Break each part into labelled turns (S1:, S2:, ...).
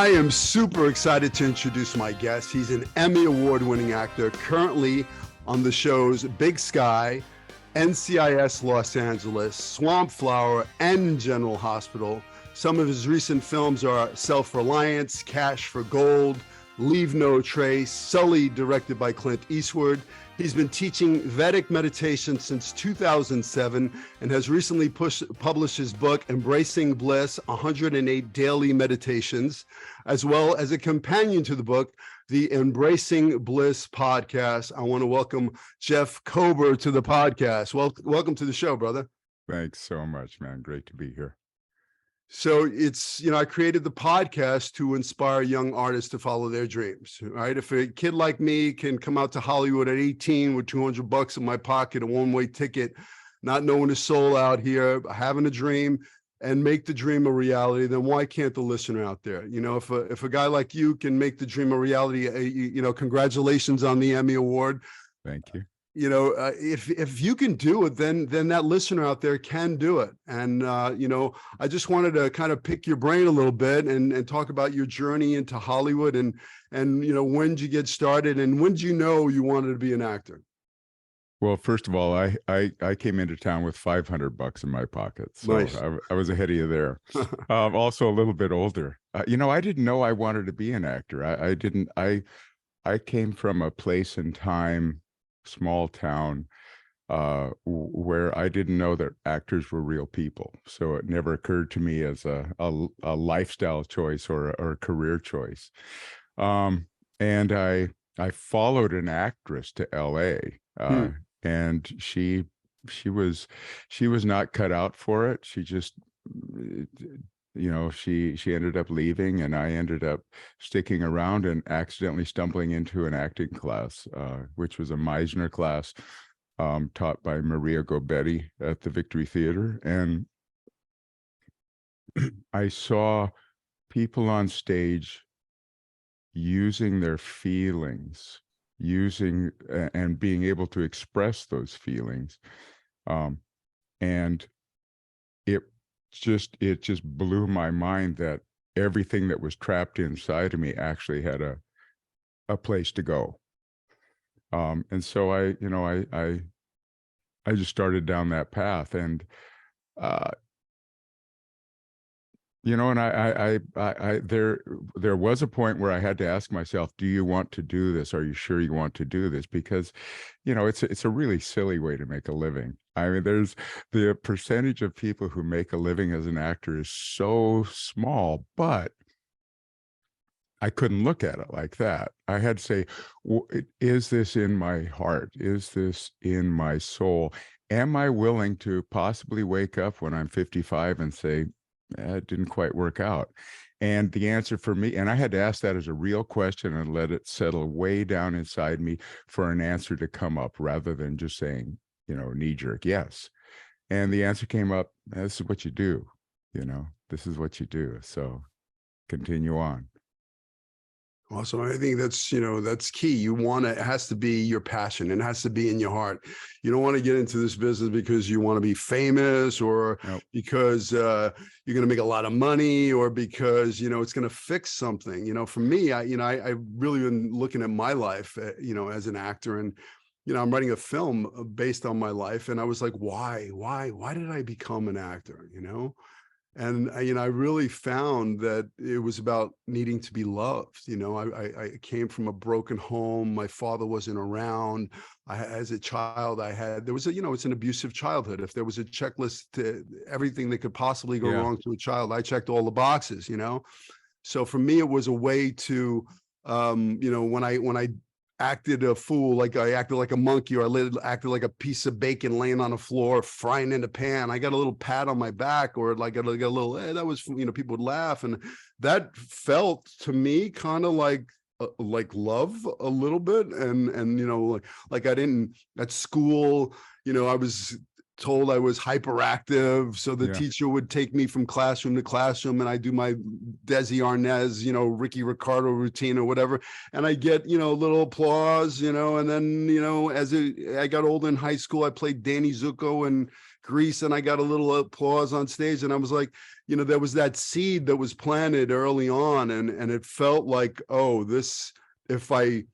S1: I am super excited to introduce my guest. He's an Emmy Award-winning actor, currently on the shows Big Sky, NCIS Los Angeles, Swamp Flower, and General Hospital. Some of his recent films are Self-Reliance, Cash for Gold, Leave No Trace, Sully, directed by Clint Eastwood. He's been teaching Vedic Meditation since 2007 and has recently published his book, Embracing Bliss, 108 Daily Meditations, as well as a companion to the book, the Embracing Bliss podcast. I want to welcome Jeff Kober to the podcast. Welcome to the show, brother.
S2: Thanks so much, man. Great to be here.
S1: So it's, I created the podcast to inspire young artists to follow their dreams, right? If a kid like me can come out to Hollywood at 18 with $200 in my pocket, a one-way ticket, not knowing his soul out here, having a dream and make the dream a reality, then why can't the listener out there? If a guy like you can make the dream a reality, congratulations on the Emmy Award.
S2: Thank you.
S1: If you can do it, then that listener out there can do it. And, I just wanted to kind of pick your brain a little bit and talk about your journey into Hollywood and, when did you get started and when did you know you wanted to be an actor?
S2: Well, first of all, I came into town with $500 in my pocket. So
S1: nice.
S2: I was ahead of you there. Also a little bit older. I didn't know I wanted to be an actor. I came from a place and time, small town, where I didn't know that actors were real people. So it never occurred to me as a lifestyle choice or a career choice. And I followed an actress to LA, and she was not cut out for it. She just, she ended up leaving, and I ended up sticking around and accidentally stumbling into an acting class, which was a Meisner class taught by Maria Gobetti at the Victory Theater. And I saw people on stage using their feelings, and being able to express those feelings. And it just blew my mind that everything that was trapped inside of me actually had a place to go. And so I just started down that path, and there was a point where I had to ask myself, do you want to do this? Are you sure you want to do this? Because, it's a really silly way to make a living. I mean, there's the percentage of people who make a living as an actor is so small, but I couldn't look at it like that. I had to say, is this in my heart? Is this in my soul? Am I willing to possibly wake up when I'm 55 and say, it didn't quite work out? And the answer for me, and I had to ask that as a real question and let it settle way down inside me for an answer to come up rather than just saying, knee-jerk, yes. And the answer came up, this is what you do, this is what you do. So continue on.
S1: Awesome. I think that's key. It has to be your passion. It has to be in your heart. You don't want to get into this business because you want to be famous or because you're going to make a lot of money or because, it's going to fix something. For me, I really been looking at my life, as an actor, and, I'm writing a film based on my life. And I was like, why did I become an actor? And, I really found that it was about needing to be loved. I came from a broken home. My father wasn't around. As a child, it's an abusive childhood. If there was a checklist to everything that could possibly go wrong to a child, I checked all the boxes, So for me, it was a way to, when I acted a fool, like I acted like a monkey, or I acted like a piece of bacon laying on the floor, frying in a pan, I got a little pat on my back, or like a little, that was, people would laugh. And that felt to me kind of like love a little bit. And, like I didn't, at school, I was told I was hyperactive. So the
S2: Yeah.
S1: teacher would take me from classroom to classroom, and I do my Desi Arnaz, Ricky Ricardo routine or whatever. And I get, a little applause, and then, as I got older in high school, I played Danny Zuko and Grease, and I got a little applause on stage. And I was like, there was that seed that was planted early on. And it felt like, oh, this, if I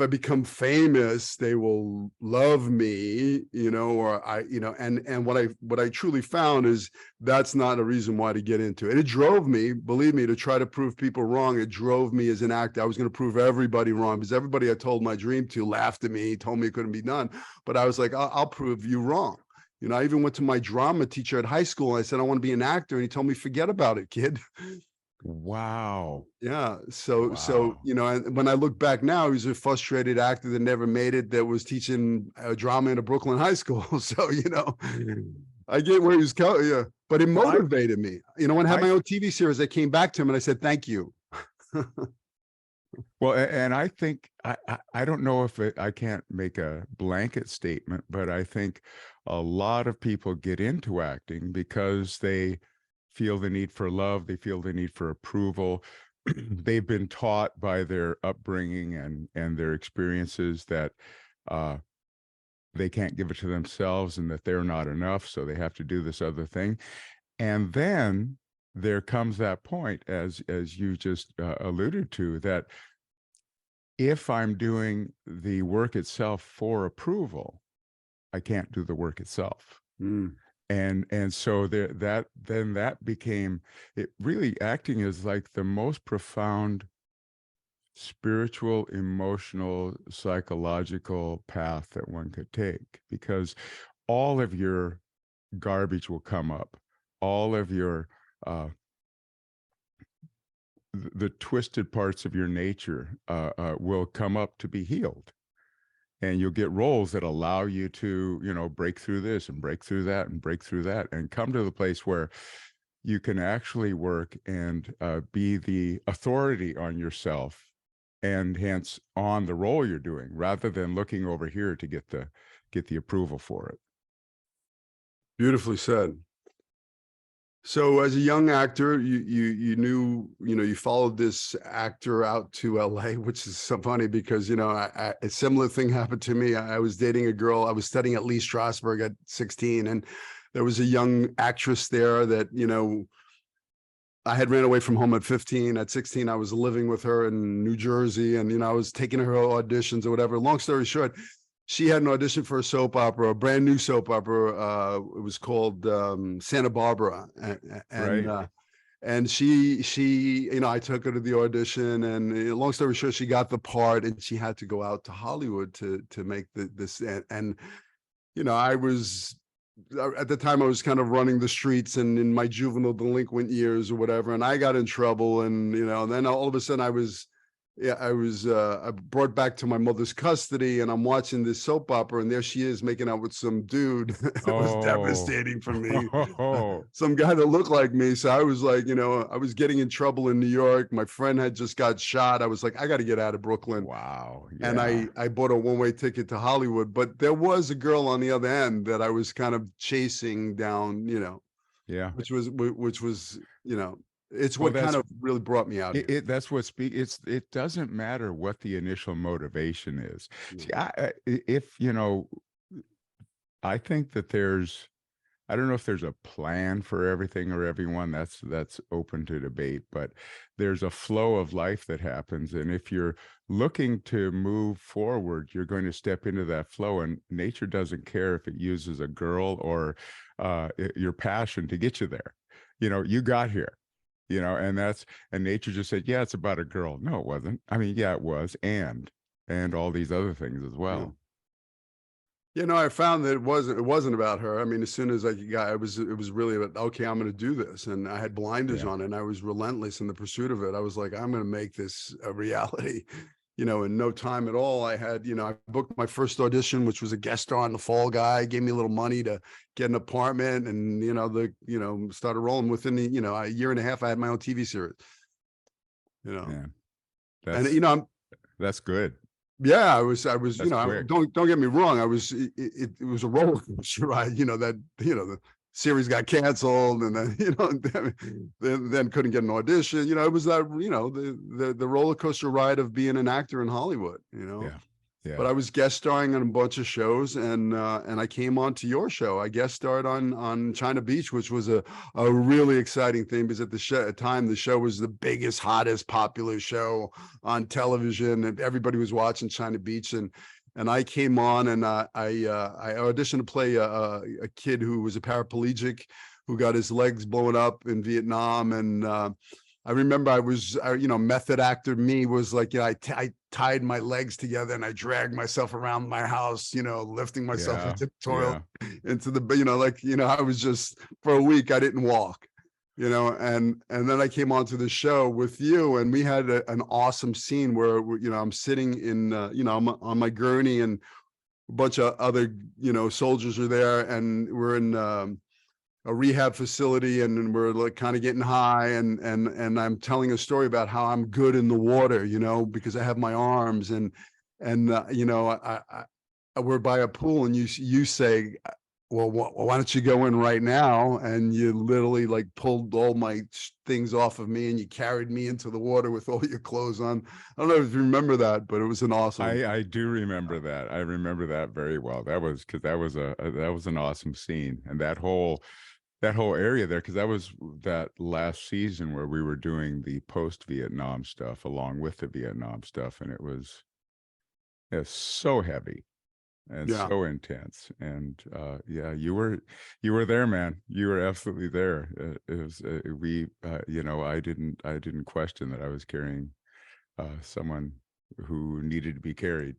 S1: become famous, they will love me, or and what I truly found is that's not a reason why to get into it. It drove me, believe me, to try to prove people wrong. It drove me as an actor. I was going to prove everybody wrong, because everybody I told my dream to laughed at me, told me it couldn't be done. But I was like, I'll prove you wrong. I even went to my drama teacher at high school, and I said, I want to be an actor. And he told me, forget about it, kid.
S2: Wow.
S1: Yeah. So,
S2: Wow.
S1: and when I look back now, he was a frustrated actor that never made it, that was teaching drama in a Brooklyn high school. So, I get where he was going. Yeah. But it
S2: Well,
S1: motivated me. When I had
S2: I
S1: my own TV series, I came back to him and I said, thank you.
S2: Well, and I think I don't know if I can't make a blanket statement, but I think a lot of people get into acting because they feel the need for love, they feel the need for approval. They've been taught by their upbringing and their experiences that they can't give it to themselves and that they're not enough, so they have to do this other thing. And then there comes that point, as you just alluded to, that if I'm doing the work itself for approval, I can't do the work itself.
S1: Mm.
S2: And so that became it. Really, acting is like the most profound spiritual, emotional, psychological path that one could take, because all of your garbage will come up, all of your the twisted parts of your nature will come up to be healed, and you'll get roles that allow you to break through this and break through that and break through that, and come to the place where you can actually work and be the authority on yourself, and hence on the role you're doing, rather than looking over here to get the approval for it.
S1: Beautifully said. So as a young actor, you knew, you followed this actor out to LA, which is so funny because, a similar thing happened to me. I was dating a girl. I was studying at Lee Strasberg at 16, and there was a young actress there that, I had ran away from home at 15. At 16, I was living with her in New Jersey, and, I was taking her auditions or whatever. Long story short, she had an audition for a soap opera, a brand new soap opera. It was called Santa Barbara, and
S2: Right.
S1: and she, I took her to the audition, and long story short, she got the part, and she had to go out to Hollywood to make this. And I was at the time I was kind of running the streets and in my juvenile delinquent years or whatever, and I got in trouble, and then all of a sudden I was brought back to my mother's custody, and I'm watching this soap opera, and there she is making out with some dude. It was devastating for me. Some guy that looked like me. So I was like, I was getting in trouble in New York. My friend had just got shot. I was like, I got to get out of Brooklyn.
S2: Wow. Yeah.
S1: And I bought a one-way ticket to Hollywood, but there was a girl on the other end that I was kind of chasing down,
S2: Yeah.
S1: which was, it's
S2: Well,
S1: what kind of really brought me out here.
S2: That's what it doesn't matter what the initial motivation is. See, I think that I don't know if there's a plan for everything or everyone. That's open to debate, but there's a flow of life that happens. And if you're looking to move forward, you're going to step into that flow, and nature doesn't care if it uses a girl or your passion to get you there. You got here. And nature just said, yeah, it's about a girl. No, it wasn't. I mean, yeah, it was. And all these other things as well.
S1: I found that it wasn't about her. I mean, as soon as I got, it was really about, okay, I'm going to do this. And I had blinders on, and I was relentless in the pursuit of it. I was like, I'm going to make this a reality. In no time at all, I had, I booked my first audition, which was a guest star on The Fall Guy, gave me a little money to get an apartment, and, started rolling. Within the, a year and a half, I had my own TV series,
S2: Yeah.
S1: and,
S2: That's good.
S1: Yeah, I was,
S2: That's quick.
S1: don't get me wrong. It was a roller coaster ride, the series got canceled and then, then couldn't get an audition. It was that, the roller coaster ride of being an actor in Hollywood,
S2: Yeah. Yeah.
S1: But I was guest starring on a bunch of shows, and I came on to your show. I guest starred on China Beach, which was a really exciting thing, because at the time the show was the biggest, hottest, popular show on television, and everybody was watching China Beach. And I came on, and I auditioned to play a kid who was a paraplegic who got his legs blown up in Vietnam. And I remember method actor me was like, I tied my legs together and I dragged myself around my house, lifting myself into the toilet, into the, I was just, for a week, I didn't walk, and then I came onto the show with you, and we had an awesome scene where, I'm sitting in, I'm on my gurney, and a bunch of other, soldiers are there, and we're in, a rehab facility, and we're like kind of getting high, and I'm telling a story about how I'm good in the water, because I have my arms, and we're by a pool, and you say, well, why don't you go in right now? And you literally like pulled all my things off of me, and you carried me into the water with all your clothes on. I don't know if you remember that, but it was an awesome.
S2: I do remember that. I remember that very well. That was an awesome scene, and that whole area there, because that was that last season where we were doing the post-Vietnam stuff along with the Vietnam stuff, and it was so heavy and so intense. And you were there, man. You were absolutely there. It was I didn't question that I was carrying someone who needed to be carried.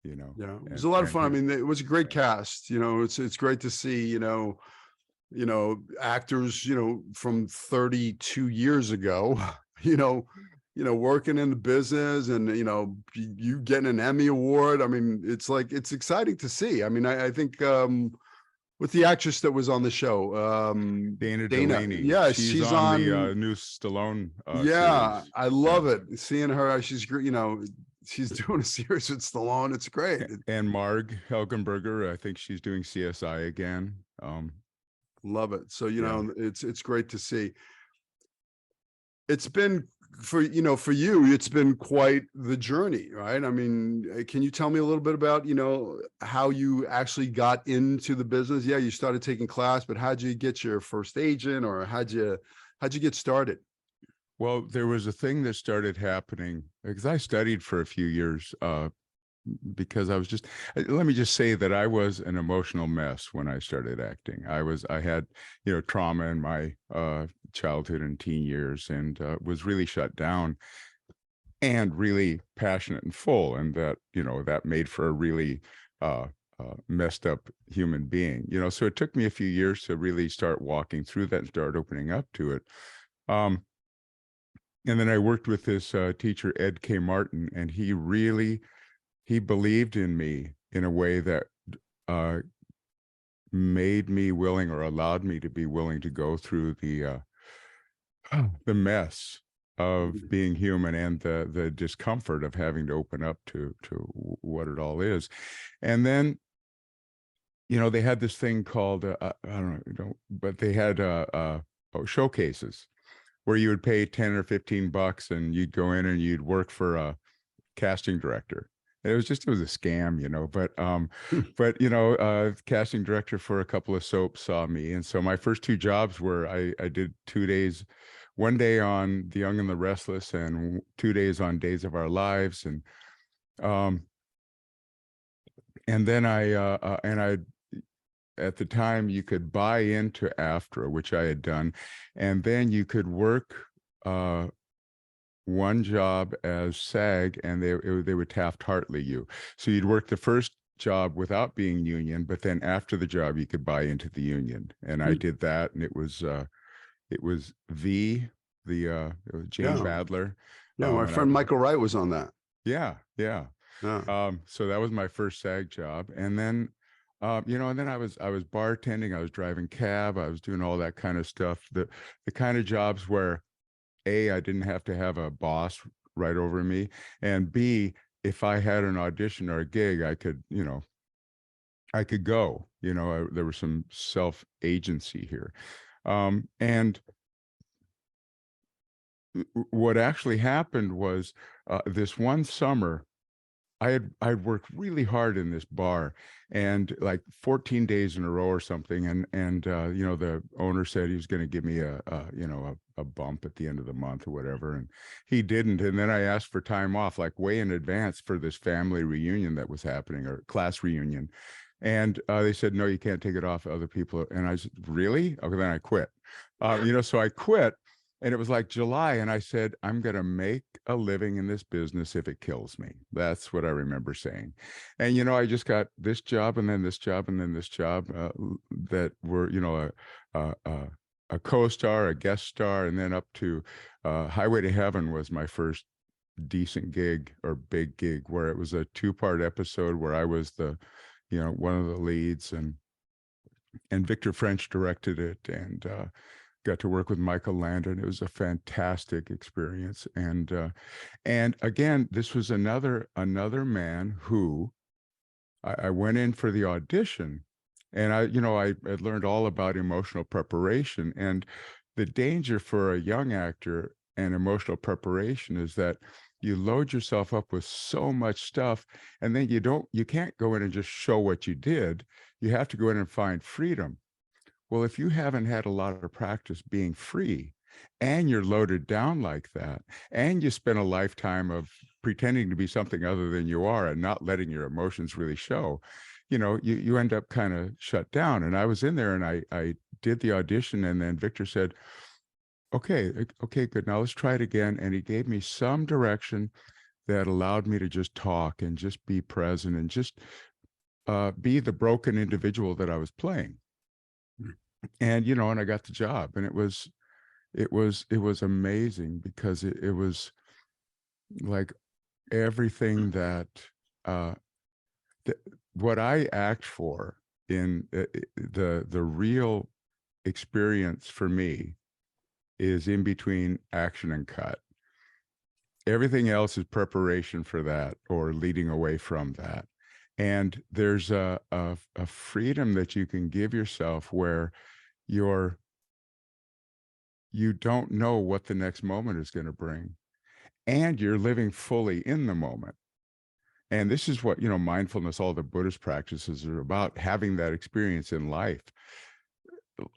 S1: Yeah, it was a lot of fun. I mean, it was a great cast. It's great to see, actors, from 32 years ago, working in the business, and, you getting an Emmy Award. I mean, it's exciting to see. I mean, I think, with the actress that was on the show,
S2: Dana Delaney.
S1: Yeah,
S2: she's on the new Stallone series.
S1: I love it. Seeing her, she's, she's doing a series with Stallone. It's great.
S2: And Marg Helgenberger, I think she's doing CSI again.
S1: Love it. So, it's great to see. It's been for you, it's been quite the journey, right? I mean, can you tell me a little bit about, how you actually got into the business? Yeah, you started taking class, but how'd you get your first agent, or how'd you get started?
S2: Well, there was a thing that started happening because I studied for a few years, because let me just say that I was an emotional mess when I started acting. I had, trauma in my childhood and teen years, and was really shut down and really passionate and full. And that, that made for a really messed up human being, so it took me a few years to really start walking through that and start opening up to it. And then I worked with this teacher, Ed K. Martin, and he believed in me in a way that made me willing, or allowed me to be willing, to go through the mess of being human, and the discomfort of having to open up to what it all is. And then, they had this thing called, I don't know, but they had showcases where you would pay 10 or 15 bucks and you'd go in and you'd work for a casting director. It was a scam, but casting director for a couple of soaps saw me. And so my first two jobs were, I did 2 days, one day on The Young and the Restless, and 2 days on Days of Our Lives. And then I at the time you could buy into AFTRA, which I had done, and then you could work one job as SAG, and they would Taft-Hartley you. So you'd work the first job without being union, but then after the job you could buy into the union. And I did that, and it was Jane Badler.
S1: Yeah, my friend Michael Wright was on that.
S2: Yeah. So that was my first SAG job, and then and then I was bartending, I was driving cab, I was doing all that kind of stuff. The kind of jobs where A, I didn't have to have a boss right over me, and B, if I had an audition or a gig, I could, I could go, there was some self-agency here. And what actually happened was this one summer, I'd worked really hard in this bar, and like 14 days in a row or something. And the owner said he was going to give me a bump at the end of the month or whatever. And he didn't. And then I asked for time off, like way in advance, for this family reunion that was happening, or class reunion. And they said, no, you can't take it off. Other people. And I said, really? Okay, then I quit. So I quit. And it was like July, and I said, I'm going to make a living in this business if it kills me. That's what I remember saying. And, I just got this job, and then this job, and then this job that were, a co-star, a guest star, and then up to Highway to Heaven was my first decent gig, or big gig, where it was a 2-part episode where I was the, one of the leads, and Victor French directed it, and got to work with Michael Landon. It was a fantastic experience. And again, this was another man who I went in for the audition, and I had learned all about emotional preparation. And the danger for a young actor and emotional preparation is that you load yourself up with so much stuff, and then you can't go in and just show what you did. You have to go in and find freedom. Well, if you haven't had a lot of practice being free, and you're loaded down like that, and you spend a lifetime of pretending to be something other than you are and not letting your emotions really show, you end up kind of shut down. And I was in there, and I did the audition, and then Victor said, okay, good. Now let's try it again. And he gave me some direction that allowed me to just talk and just be present and just be the broken individual that I was playing. And and I got the job, and it was amazing, because it was like everything that what I act for in the real experience for me is in between action and cut. Everything else is preparation for that, or leading away from that. And there's a freedom that you can give yourself where you don't know what the next moment is going to bring, and you're living fully in the moment. And this is what, mindfulness, all the Buddhist practices are about, having that experience in life.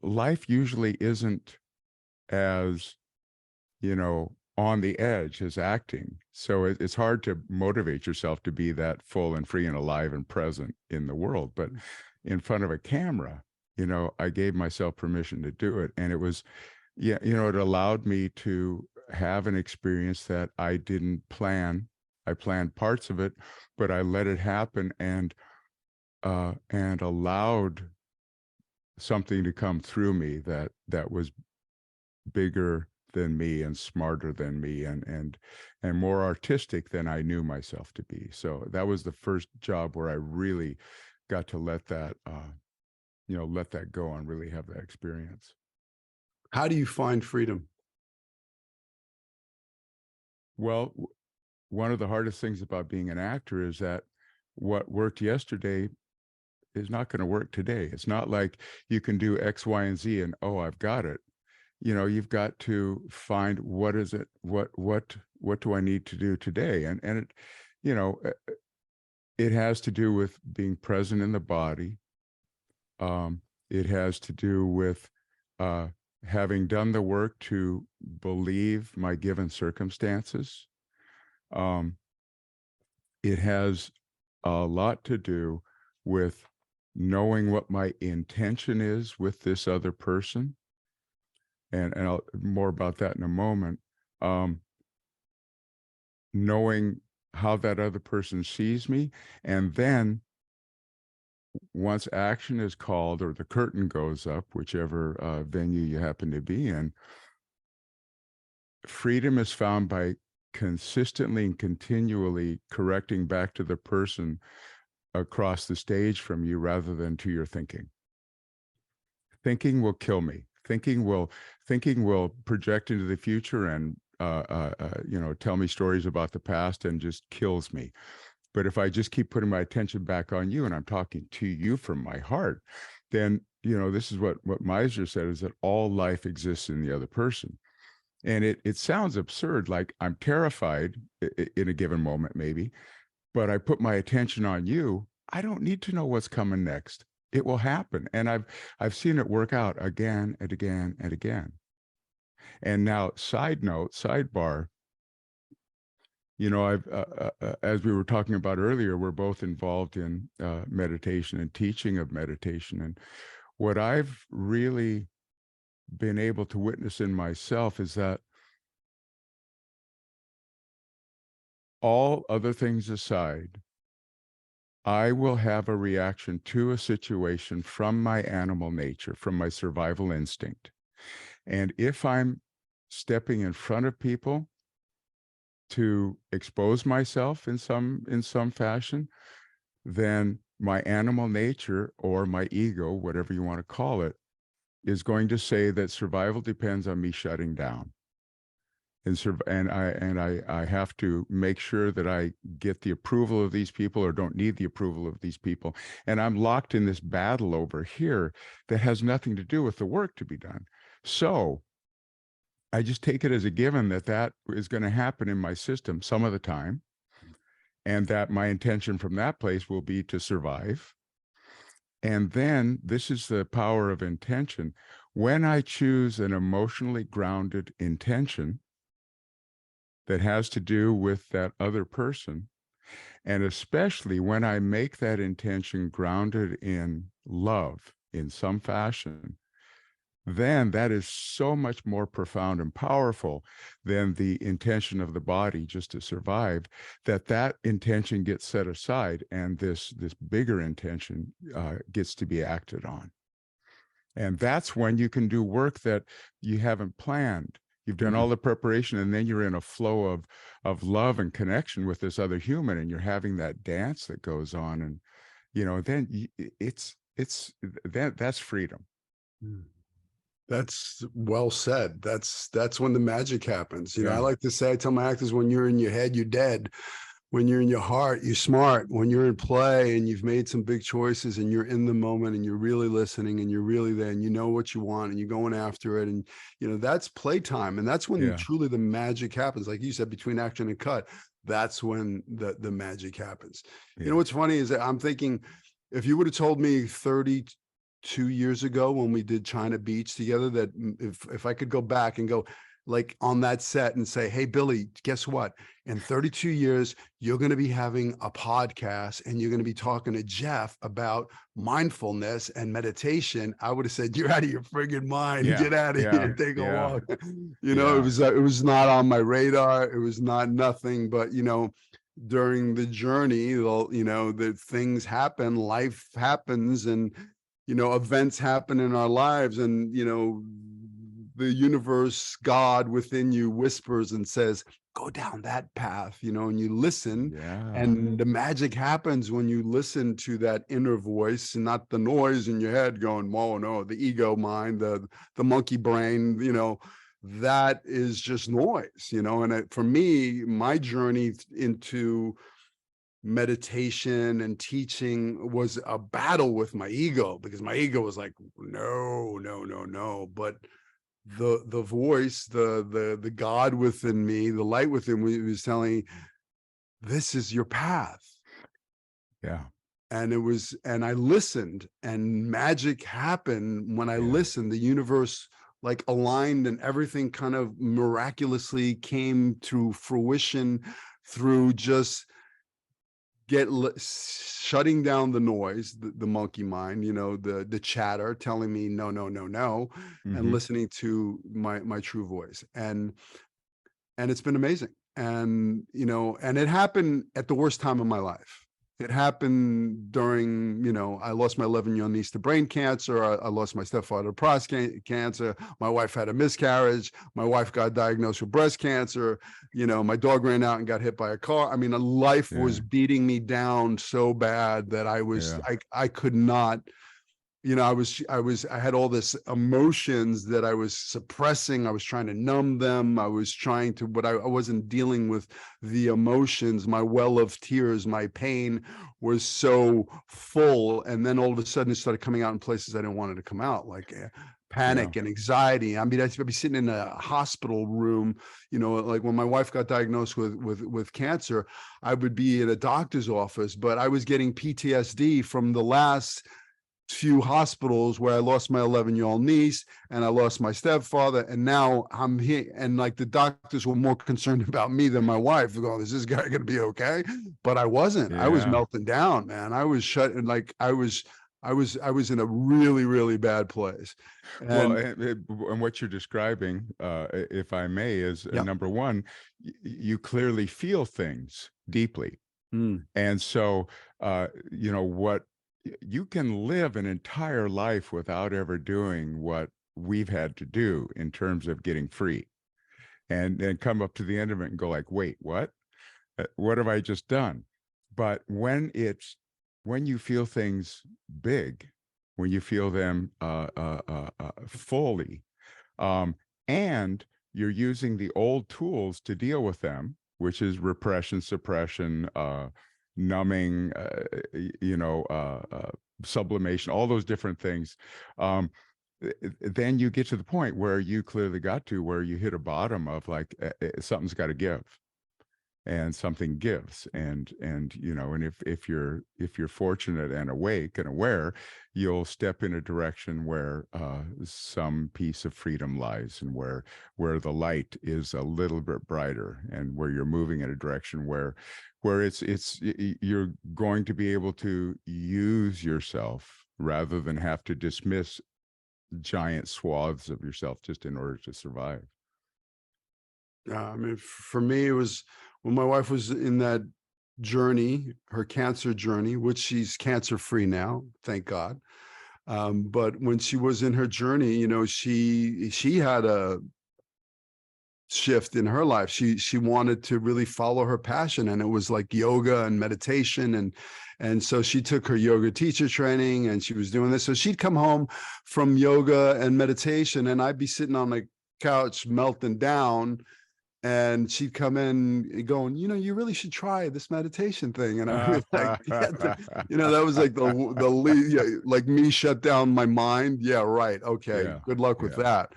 S2: Life usually isn't as, on the edge as acting. So it's hard to motivate yourself to be that full and free and alive and present in the world. But in front of a camera, I gave myself permission to do it. And it was, it allowed me to have an experience that I didn't plan. I planned parts of it, but I let it happen, and allowed something to come through me that was bigger than me, and smarter than me, and more artistic than I knew myself to be. So that was the first job where I really got to let that let that go and really have that experience.
S1: How do you find freedom?
S2: Well, one of the hardest things about being an actor is that what worked yesterday is not going to work today. It's not like you can do X, Y, and Z and, oh, I've got it. You've got to find, what is it? What do I need to do today? And it, it has to do with being present in the body. It has to do with having done the work to believe my given circumstances. It has a lot to do with knowing what my intention is with this other person. And I'll more about that in a moment. Knowing how that other person sees me, and then once action is called, or the curtain goes up, whichever venue you happen to be in, freedom is found by consistently and continually correcting back to the person across the stage from you, rather than to your thinking. Thinking will kill me. Thinking will project into the future and tell me stories about the past and just kills me. But if I just keep putting my attention back on you and I'm talking to you from my heart, then, this is what Meisner said, is that all life exists in the other person. And it sounds absurd, like I'm terrified in a given moment, maybe, but I put my attention on you. I don't need to know what's coming next. It will happen. And I've seen it work out again and again and again. And now, sidebar, I've, as we were talking about earlier, we're both involved in meditation and teaching of meditation. And what I've really been able to witness in myself is that all other things aside, I will have a reaction to a situation from my animal nature, from my survival instinct. And if I'm stepping in front of people to expose myself in some fashion, then my animal nature or my ego, whatever you want to call it, is going to say that survival depends on me shutting down. And I have to make sure that I get the approval of these people or don't need the approval of these people. And I'm locked in this battle over here that has nothing to do with the work to be done. So I just take it as a given that is going to happen in my system some of the time, and that my intention from that place will be to survive. And then this is the power of intention. When I choose an emotionally grounded intention that has to do with that other person, and especially when I make that intention grounded in love in some fashion, then that is so much more profound and powerful than the intention of the body just to survive, that intention gets set aside and this bigger intention gets to be acted on. And that's when you can do work that you haven't planned. You've done all the preparation, and then you're in a flow of love and connection with this other human, and you're having that dance that goes on, and then that's freedom.
S1: That's well said. That's when the magic happens.
S2: Yeah.
S1: I like to say, I tell my actors, when you're in your head, you're dead. When you're in your heart, you're smart. When you're in play and you've made some big choices and you're in the moment and you're really listening and you're really there and you know what you want and you're going after it, and that's playtime. And that's when truly the magic happens. Like you said, between action and cut, that's when the magic happens.
S2: Yeah.
S1: What's funny is that I'm thinking, if you would have told me 32 years ago when we did China Beach together, that if I could go back and go like on that set and say, hey, Billy, guess what? In 32 years, you're going to be having a podcast and you're going to be talking to Jeff about mindfulness and meditation, I would have said, you're out of your friggin' mind. Get out of here, take a walk. It was not on my radar. It was nothing, but during the journey, the things happen, life happens, and events happen in our lives, and the universe, God within you whispers and says, go down that path, and you listen. And the magic happens when you listen to that inner voice, and not the noise in your head going, oh no, the ego mind, the monkey brain, that is just noise, and for me, my journey into meditation and teaching was a battle with my ego, because my ego was like, no, but the voice, the God within me, the light within me was telling me, this is your path. And I listened, and magic happened when I listened. The universe like aligned, and everything kind of miraculously came to fruition through just shutting down the noise, the monkey mind, the chatter telling me no, and listening to my true voice. And it's been amazing. And and it happened at the worst time of my life. It happened during, I lost my 11-year-old niece to brain cancer. I lost my stepfather to prostate cancer. My wife had a miscarriage. My wife got diagnosed with breast cancer. My dog ran out and got hit by a car. I mean, life was beating me down so bad that I was, I could not I had all this emotions that I was suppressing. I was trying to numb them. I was trying to, but I wasn't dealing with the emotions. My well of tears, my pain was so full. And then all of a sudden it started coming out in places I didn't want it to come out, like panic and anxiety. I mean, I'd be sitting in a hospital room, like when my wife got diagnosed with cancer, I would be in a doctor's office, but I was getting PTSD from the last few hospitals where I lost my 11-year-old niece and I lost my stepfather, and now I'm here, and like the doctors were more concerned about me than my wife. They're going, is this guy going to be okay? But I wasn't. I was melting down, man. I was shut, and like I was in a really, really bad place.
S2: And what you're describing, if I may, is number one, you clearly feel things deeply. And so, what you can live an entire life without ever doing what we've had to do in terms of getting free, and then come up to the end of it and go like, wait, what have I just done? But when you feel things big, when you feel them fully, and you're using the old tools to deal with them, which is repression, suppression, numbing, sublimation, all those different things, then you get to the point where you clearly got to where you hit a bottom of like, something's got to give, and something gives. And if you're fortunate and awake and aware, you'll step in a direction where some piece of freedom lies, and where the light is a little bit brighter, and where you're moving in a direction where you're going to be able to use yourself rather than have to dismiss giant swaths of yourself just in order to survive.
S1: I mean, for me, it was when my wife was in that journey, her cancer journey, which she's cancer-free now, thank God. But when she was in her journey, she had a shift in her life. She wanted to really follow her passion, and it was like yoga and meditation, and so she took her yoga teacher training, and she was doing this. So she'd come home from yoga and meditation, and I'd be sitting on the couch melting down, and she'd come in going, you really should try this meditation thing. And I was like, that was like the lead, like me shut down my mind. Yeah, right. Okay. Good luck with that.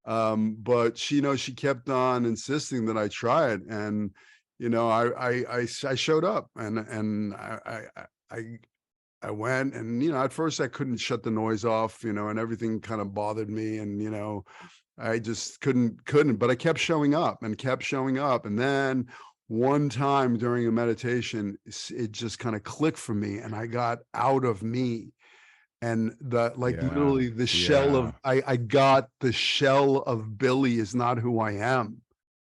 S1: But she kept on insisting that I try it. And, I showed up, and I went, and, at first I couldn't shut the noise off, and everything kind of bothered me. And, I just couldn't, but I kept showing up. And then one time during a meditation, it just kind of clicked for me, and I got out of me. And literally the shell of, I got the shell of Billy is not who I am.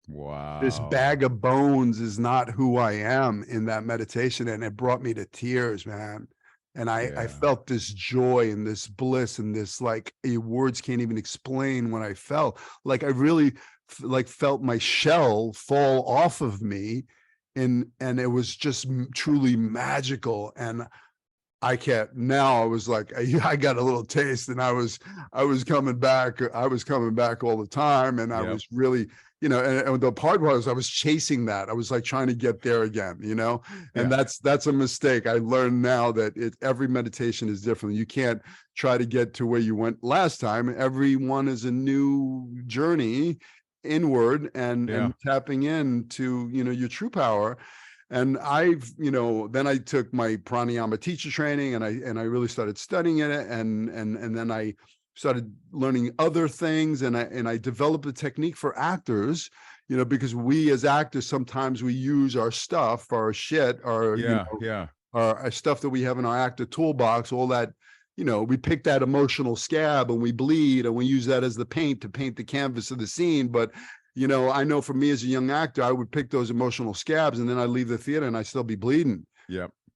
S2: Wow.
S1: This bag of bones is not who I am in that meditation. And it brought me to tears, man. And I felt this joy and this bliss and this, like, words can't even explain what I felt. Like I really felt my shell fall off of me, and it was just truly magical. And I was like, I got a little taste, and I was coming back. I was coming back all the time. And I was really, and the part was I was chasing that. I was like trying to get there again, and that's a mistake. I learned now that every meditation is different. You can't try to get to where you went last time. Everyone is a new journey inward, and tapping into, your true power. And then I took my pranayama teacher training, and I really started studying it. And then I started learning other things, and I developed a technique for actors, because we as actors, sometimes we use our stuff, our shit, our stuff that we have in our actor toolbox, all that, we pick that emotional scab and we bleed, and we use that as the paint to paint the canvas of the scene. But I know for me as a young actor, I would pick those emotional scabs, and then I leave the theater and I still be bleeding.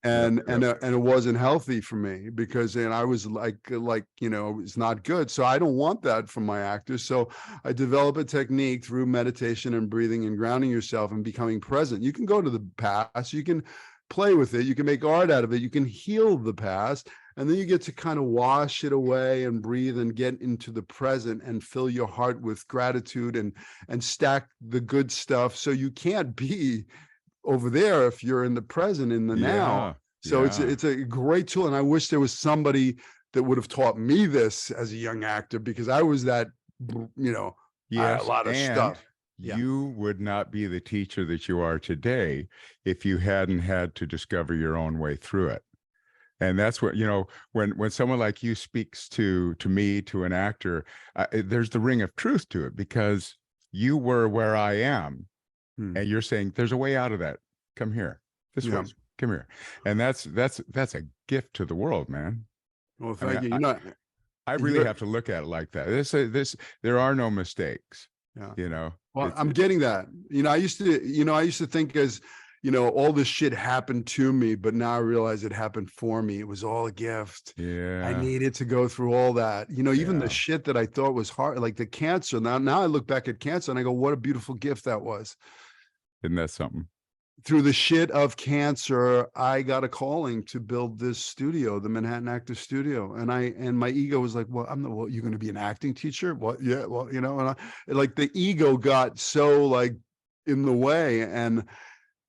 S1: And it wasn't healthy for me, because I was like, it's not good. So I don't want that from my actors. So I develop a technique through meditation and breathing and grounding yourself and becoming present. You can go to the past, you can play with it, you can make art out of it, you can heal the past. and then you get to kind of wash it away and breathe and get into the present and fill your heart with gratitude and stack the good stuff. So you can't be over there if you're in the present, in the now. So it's a great tool. And I wish there was somebody that would have taught me this as a young actor, because I was that, a lot of stuff.
S2: You would not be the teacher that you are today if you hadn't had to discover your own way through it. And that's what, when someone like you speaks to me, to an actor, there's the ring of truth to it, because you were where I am. And you're saying there's a way out of that. Come here. This way. Come here. And that's a gift to the world, man.
S1: Well, thank you.
S2: I really have to look at it like that. There are no mistakes.
S1: Well, I'm getting that. I used to think as, all this shit happened to me, but now I realize it happened for me. It was all a gift.
S2: Yeah.
S1: I needed to go through all that. Even the shit that I thought was hard, like the cancer. Now I look back at cancer and I go, what a beautiful gift that was.
S2: Isn't that something?
S1: Through the shit of cancer, I got a calling to build this studio, the Manhattan Actor Studio. And my ego was like, well, you're going to be an acting teacher? What? Yeah. Well, like the ego got so like in the way,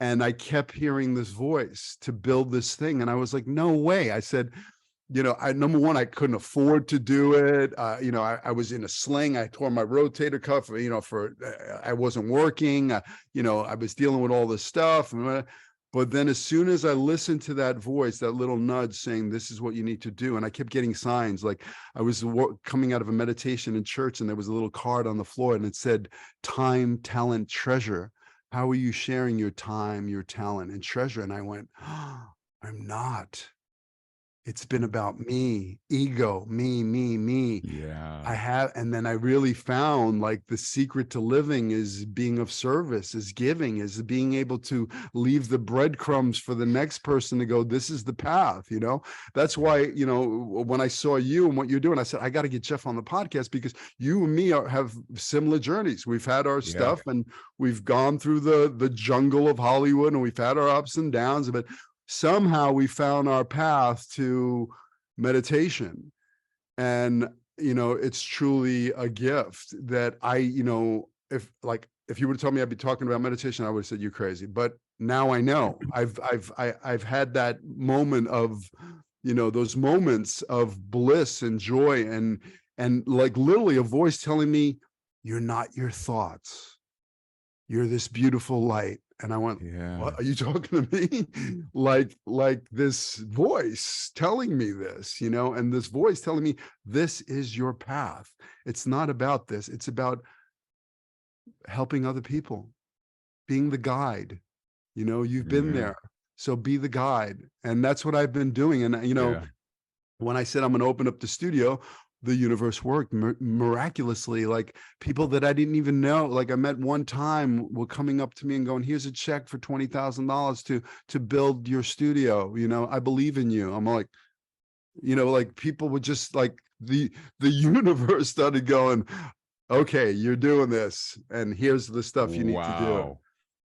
S1: and I kept hearing this voice to build this thing. And I was like, no way. I said, number one, I couldn't afford to do it. I was in a sling. I tore my rotator cuff, I wasn't working. I was dealing with all this stuff. But then as soon as I listened to that voice, that little nudge saying, this is what you need to do. And I kept getting signs. Like I was coming out of a meditation in church, and there was a little card on the floor, and it said, time, talent, treasure. How are you sharing your time, your talent, and treasure? And I went, oh, I'm not. It's been about me, ego, me.
S2: Yeah.
S1: And then I really found like the secret to living is being of service, is giving, is being able to leave the breadcrumbs for the next person to go, this is the path, That's why, when I saw you and what you're doing, I said, I got to get Jeff on the podcast, because you and me have similar journeys. We've had our stuff, and we've gone through the jungle of Hollywood, and we've had our ups and downs, but somehow we found our path to meditation. And, it's truly a gift that if you would have told me I'd be talking about meditation, I would have said, you're crazy. But now I know. I've had that moment of, those moments of bliss and joy, and like literally a voice telling me, you're not your thoughts. You're this beautiful light. And I went, what are you talking to me? like this voice telling me this, and this voice telling me, this is your path. It's not about this. It's about helping other people, being the guide. You've been there. So be the guide. And that's what I've been doing. And, when I said I'm going to open up the studio, the universe worked miraculously. Like people that I didn't even know, like I met one time, were coming up to me and going, here's a check for $20,000 to build your studio. I believe in you. I'm like, like people would just like the universe started going, okay, you're doing this, and here's the stuff you need to do.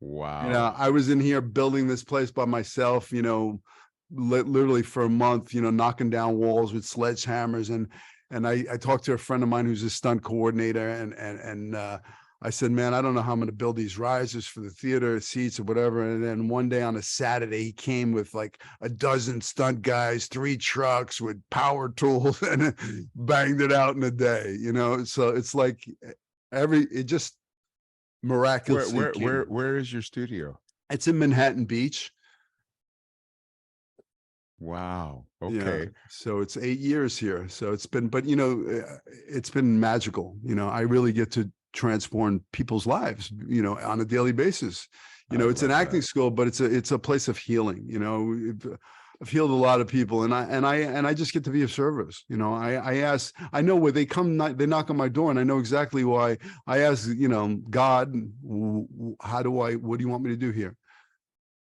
S2: Wow.
S1: I was in here building this place by myself, literally for a month, knocking down walls with sledgehammers. And I talked to a friend of mine who's a stunt coordinator, and I said, man, I don't know how I'm going to build these risers for the theater seats or whatever. And then one day on a Saturday, he came with like a dozen stunt guys, 3 trucks with power tools, and banged it out in a day, So it's like it just miraculously.
S2: Where is your studio?
S1: It's in Manhattan Beach.
S2: Wow. Okay.
S1: So it's 8 years here. So it's been, but it's been magical. I really get to transform people's lives, on a daily basis. It's an acting school, but it's a place of healing. I've healed a lot of people, and I just get to be of service. I know where they come, they knock on my door, and I know exactly why. I ask, God, what do you want me to do here?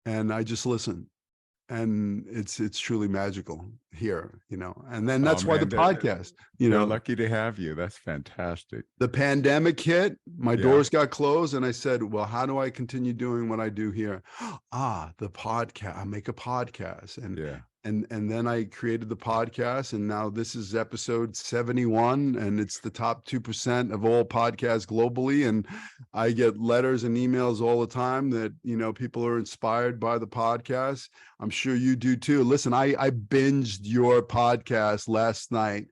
S1: And I just listen. And it's truly magical here, and then that's why the podcast,
S2: they're lucky to have you. That's fantastic.
S1: The pandemic hit, my doors got closed, and I said, well, how do I continue doing what I do here? The podcast. I make a podcast, and then I created the podcast, and now this is episode 71, and it's the top 2% of all podcasts globally. And I get letters and emails all the time that, you know, people are inspired by the podcast. I'm sure you do too. Listen, I binged your podcast last night,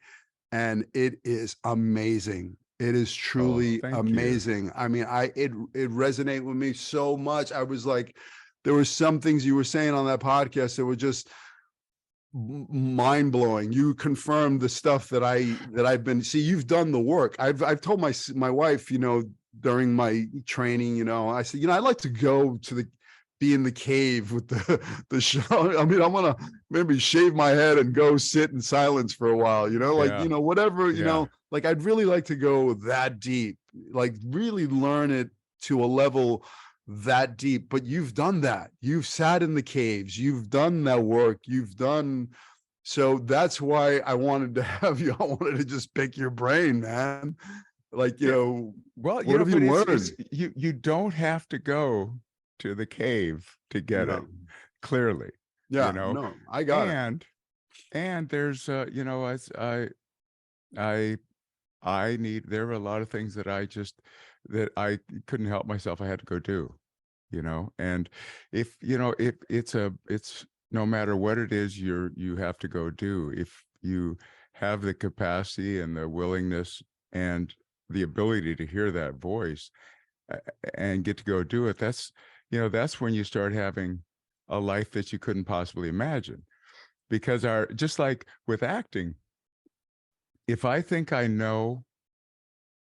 S1: and it is amazing. It is truly amazing. I mean, it resonated with me so much. I was like, there were some things you were saying on that podcast that were just mind blowing. You confirmed the stuff that I've been, see, you've done the work. I've told my wife, you know, during my training, you know, I said, you know, I'd like to go to be in the cave with the show. I mean, I'm gonna maybe shave my head and go sit in silence for a while, you know, like, you know, whatever, you know, like I'd really like to go that deep, like really learn it to a level that deep. But you've done that. You've sat in the caves, you've done that work, so that's why I wanted to have you. I wanted to just pick your brain, man. Like, you know,
S2: well,
S1: what have you learned?
S2: You don't have to go to the cave to get it, clearly.
S1: Yeah,
S2: you know,
S1: no, I got it.
S2: And there's you know, as I need, there were a lot of things that I couldn't help myself. I had to go do, you know. And if, you know, if it's no matter what it is you have to go do, if you have the capacity and the willingness and the ability to hear that voice and get to go do it, that's, you know, that's when you start having a life that you couldn't possibly imagine. Because just like with acting, if I think I know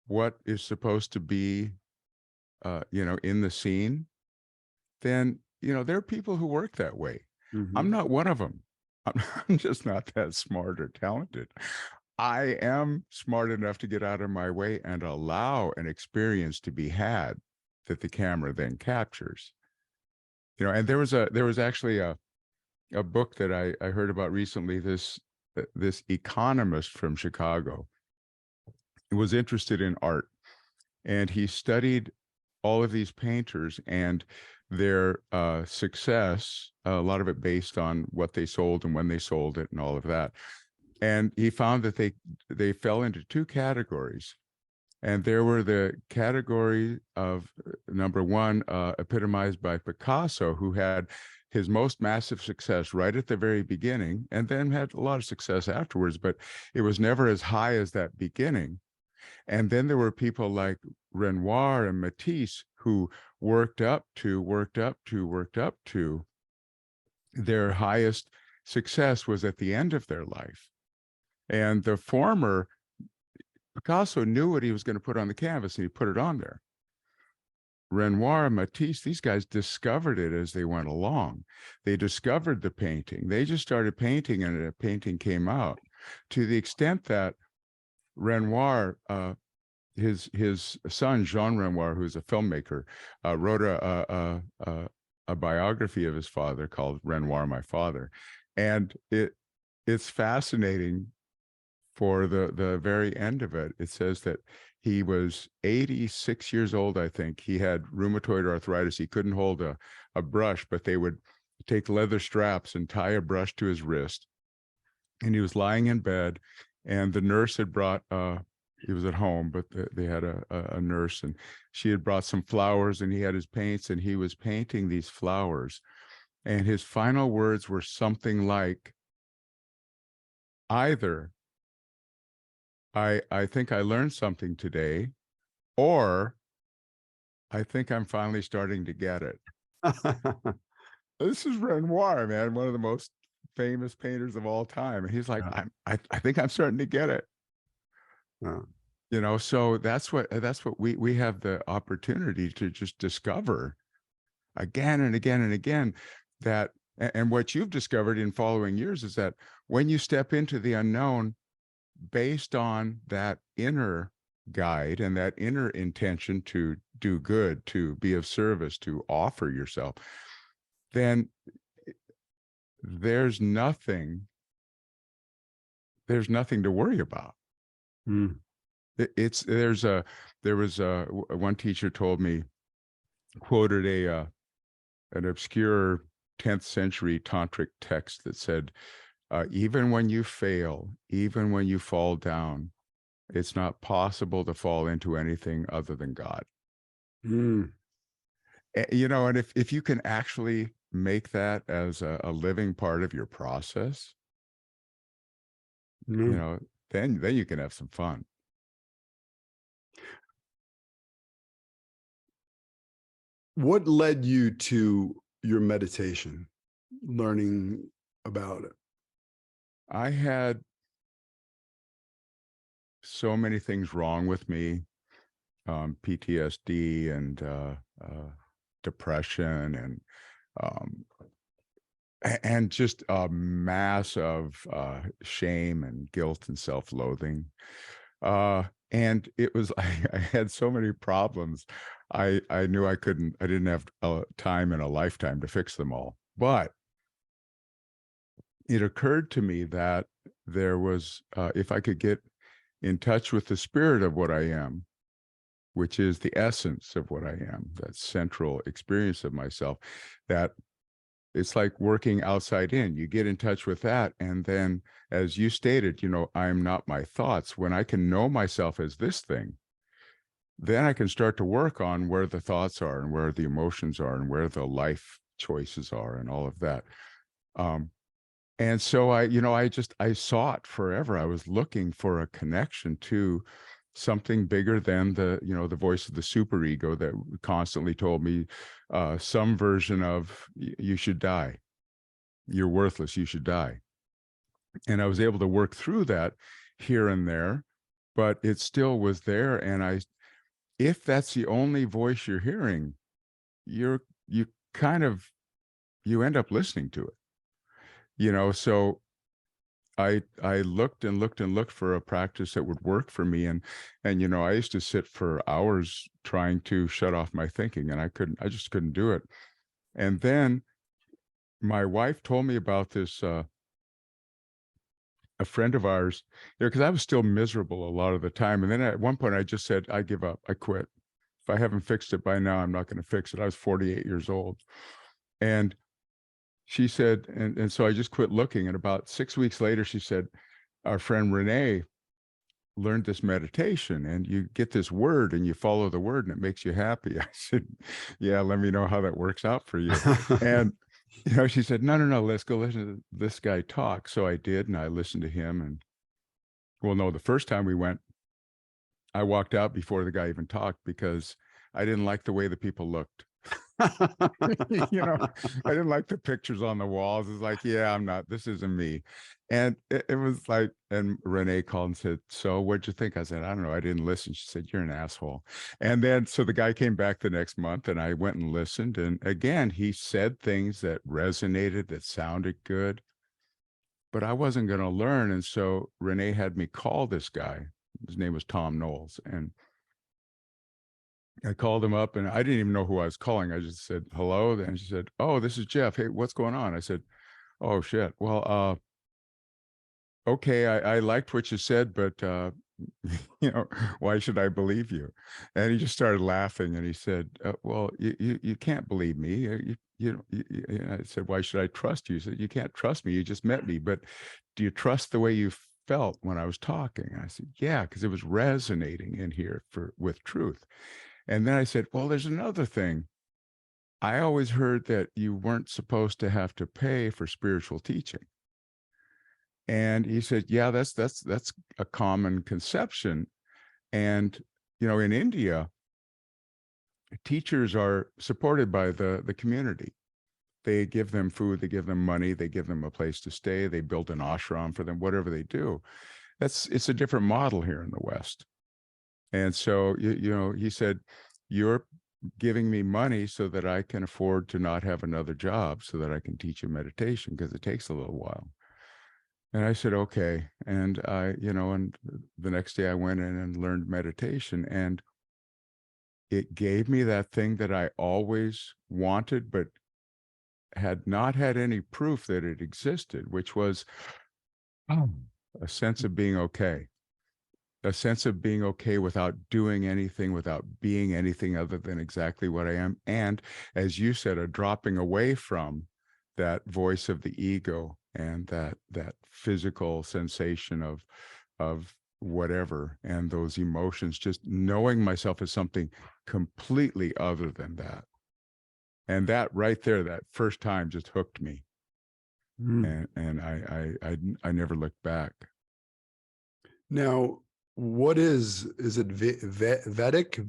S2: what is supposed to be, you know, in the scene, then, you know, there are people who work that way. I'm not one of them. I'm just not that smart or talented. I am smart enough to get out of my way and allow an experience to be had that the camera then captures. You know, and there was actually a book that I heard about recently. This economist from Chicago was interested in art, and he studied all of these painters and their success, a lot of it based on what they sold and when they sold it and all of that. And he found that they fell into two categories. And there were the category of number one, epitomized by Picasso, who had his most massive success right at the very beginning, and then had a lot of success afterwards, but it was never as high as that beginning. And then there were people like Renoir and Matisse who worked up to their highest success was at the end of their life. And the former, Picasso knew what he was going to put on the canvas, and he put it on there. Renoir and Matisse, these guys discovered it as they went along. They discovered the painting. They just started painting, and a painting came out, to the extent that Renoir, his son, Jean Renoir, who's a filmmaker, wrote a biography of his father called Renoir, My Father. And it's fascinating. For the very end of it, it says that he was 86 years old, I think. He had rheumatoid arthritis. He couldn't hold a brush, but they would take leather straps and tie a brush to his wrist. And he was lying in bed, and the nurse had brought, he was at home, but they had a nurse, and she had brought some flowers, and he had his paints, and he was painting these flowers. And his final words were something like, either I think I learned something today, or I think I'm finally starting to get it. This is Renoir, man, one of the most famous painters of all time. And he's like, I think I'm starting to get it. You know, so that's what we have the opportunity to just discover again and again and again. That, and what you've discovered in following years is that when you step into the unknown, based on that inner guide and that inner intention to do good, to be of service, to offer yourself, then there's nothing to worry about. There was one teacher told me, quoted an obscure 10th century tantric text that said, even when you fail, even when you fall down, it's not possible to fall into anything other than God.
S1: Mm.
S2: You know, and if you can actually make that as a living part of your process,
S1: Mm.
S2: you know, then you can have some fun.
S1: What led you to your meditation, learning about it?
S2: I had so many things wrong with me, PTSD and depression um, and just a mass of shame and guilt and self-loathing. And it was, I had so many problems. I knew I didn't have time in a lifetime to fix them all. But it occurred to me that there was, if I could get in touch with the spirit of what I am, which is the essence of what I am, that central experience of myself, that it's like working outside in. You get in touch with that. And then, as you stated, you know, I'm not my thoughts. When I can know myself as this thing, then I can start to work on where the thoughts are and where the emotions are and where the life choices are and all of that. And so I sought forever. I was looking for a connection to something bigger than the voice of the superego that constantly told me some version of you should die. You're worthless. You should die. And I was able to work through that here and there, but it still was there. And if that's the only voice you're hearing, you end up listening to it. So I looked and looked and looked for a practice that would work for me. And I used to sit for hours trying to shut off my thinking, and I just couldn't do it. And then my wife told me about this, a friend of ours, because I was still miserable a lot of the time. And then at one point I just said, I give up, I quit. If I haven't fixed it by now, I'm not going to fix it. I was 48 years old. And she said, and so I just quit looking. And about 6 weeks later, she said, our friend Renee learned this meditation, and you get this word and you follow the word and it makes you happy. I said, yeah, let me know how that works out for you. And she said, no, let's go listen to this guy talk. So I did, and I listened to him. And well, no, the first time we went, I walked out before the guy even talked because I didn't like the way the people looked. I didn't like the pictures on the walls. It's like, yeah, this isn't me. And it was like, and Renee called and said, so what'd you think? I said, I don't know. I didn't listen. She said, you're an asshole. And then, so the guy came back the next month and I went and listened. And again, he said things that resonated, that sounded good, but I wasn't going to learn. And so Renee had me call this guy. His name was Tom Knowles. And I called him up and I didn't even know who I was calling. I just said, hello. Then she said, oh, this is Jeff. Hey, what's going on? I said, oh shit. Well, okay. I liked what you said, but, why should I believe you? And he just started laughing and he said, well, you can't believe me. I said, why should I trust you? He said, you can't trust me. You just met me, but do you trust the way you felt when I was talking? I said, yeah, because it was resonating in here with truth. And then I said, well, there's another thing. I always heard that you weren't supposed to have to pay for spiritual teaching. And he said, yeah, that's a common conception. And, in India, teachers are supported by the community. They give them food, they give them money, they give them a place to stay, they build an ashram for them, whatever they do. It's a different model here in the West. And so, he said, you're giving me money so that I can afford to not have another job so that I can teach you meditation because it takes a little while. And I said, okay. And and the next day I went in and learned meditation, and it gave me that thing that I always wanted, but had not had any proof that it existed, which was a sense of being okay. A sense of being okay without doing anything, without being anything other than exactly what I am. And as you said, a dropping away from that voice of the ego and that physical sensation of whatever, and those emotions, just knowing myself as something completely other than that. And that right there, that first time, just hooked me. And I never looked back.
S1: Now, what is it Vedic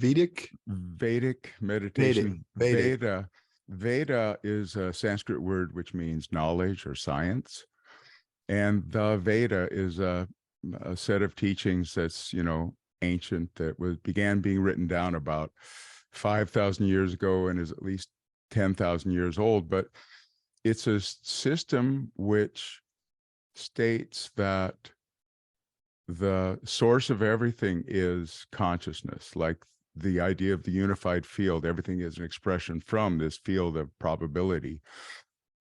S2: Meditation?
S1: Vedic.
S2: Veda is a Sanskrit word which means knowledge or science, and the Veda is a set of teachings that's, you know, ancient, that began being written down about 5,000 years ago and is at least 10,000 years old. But it's a system which states that the source of everything is consciousness, like the idea of the unified field. Everything is an expression from this field of probability.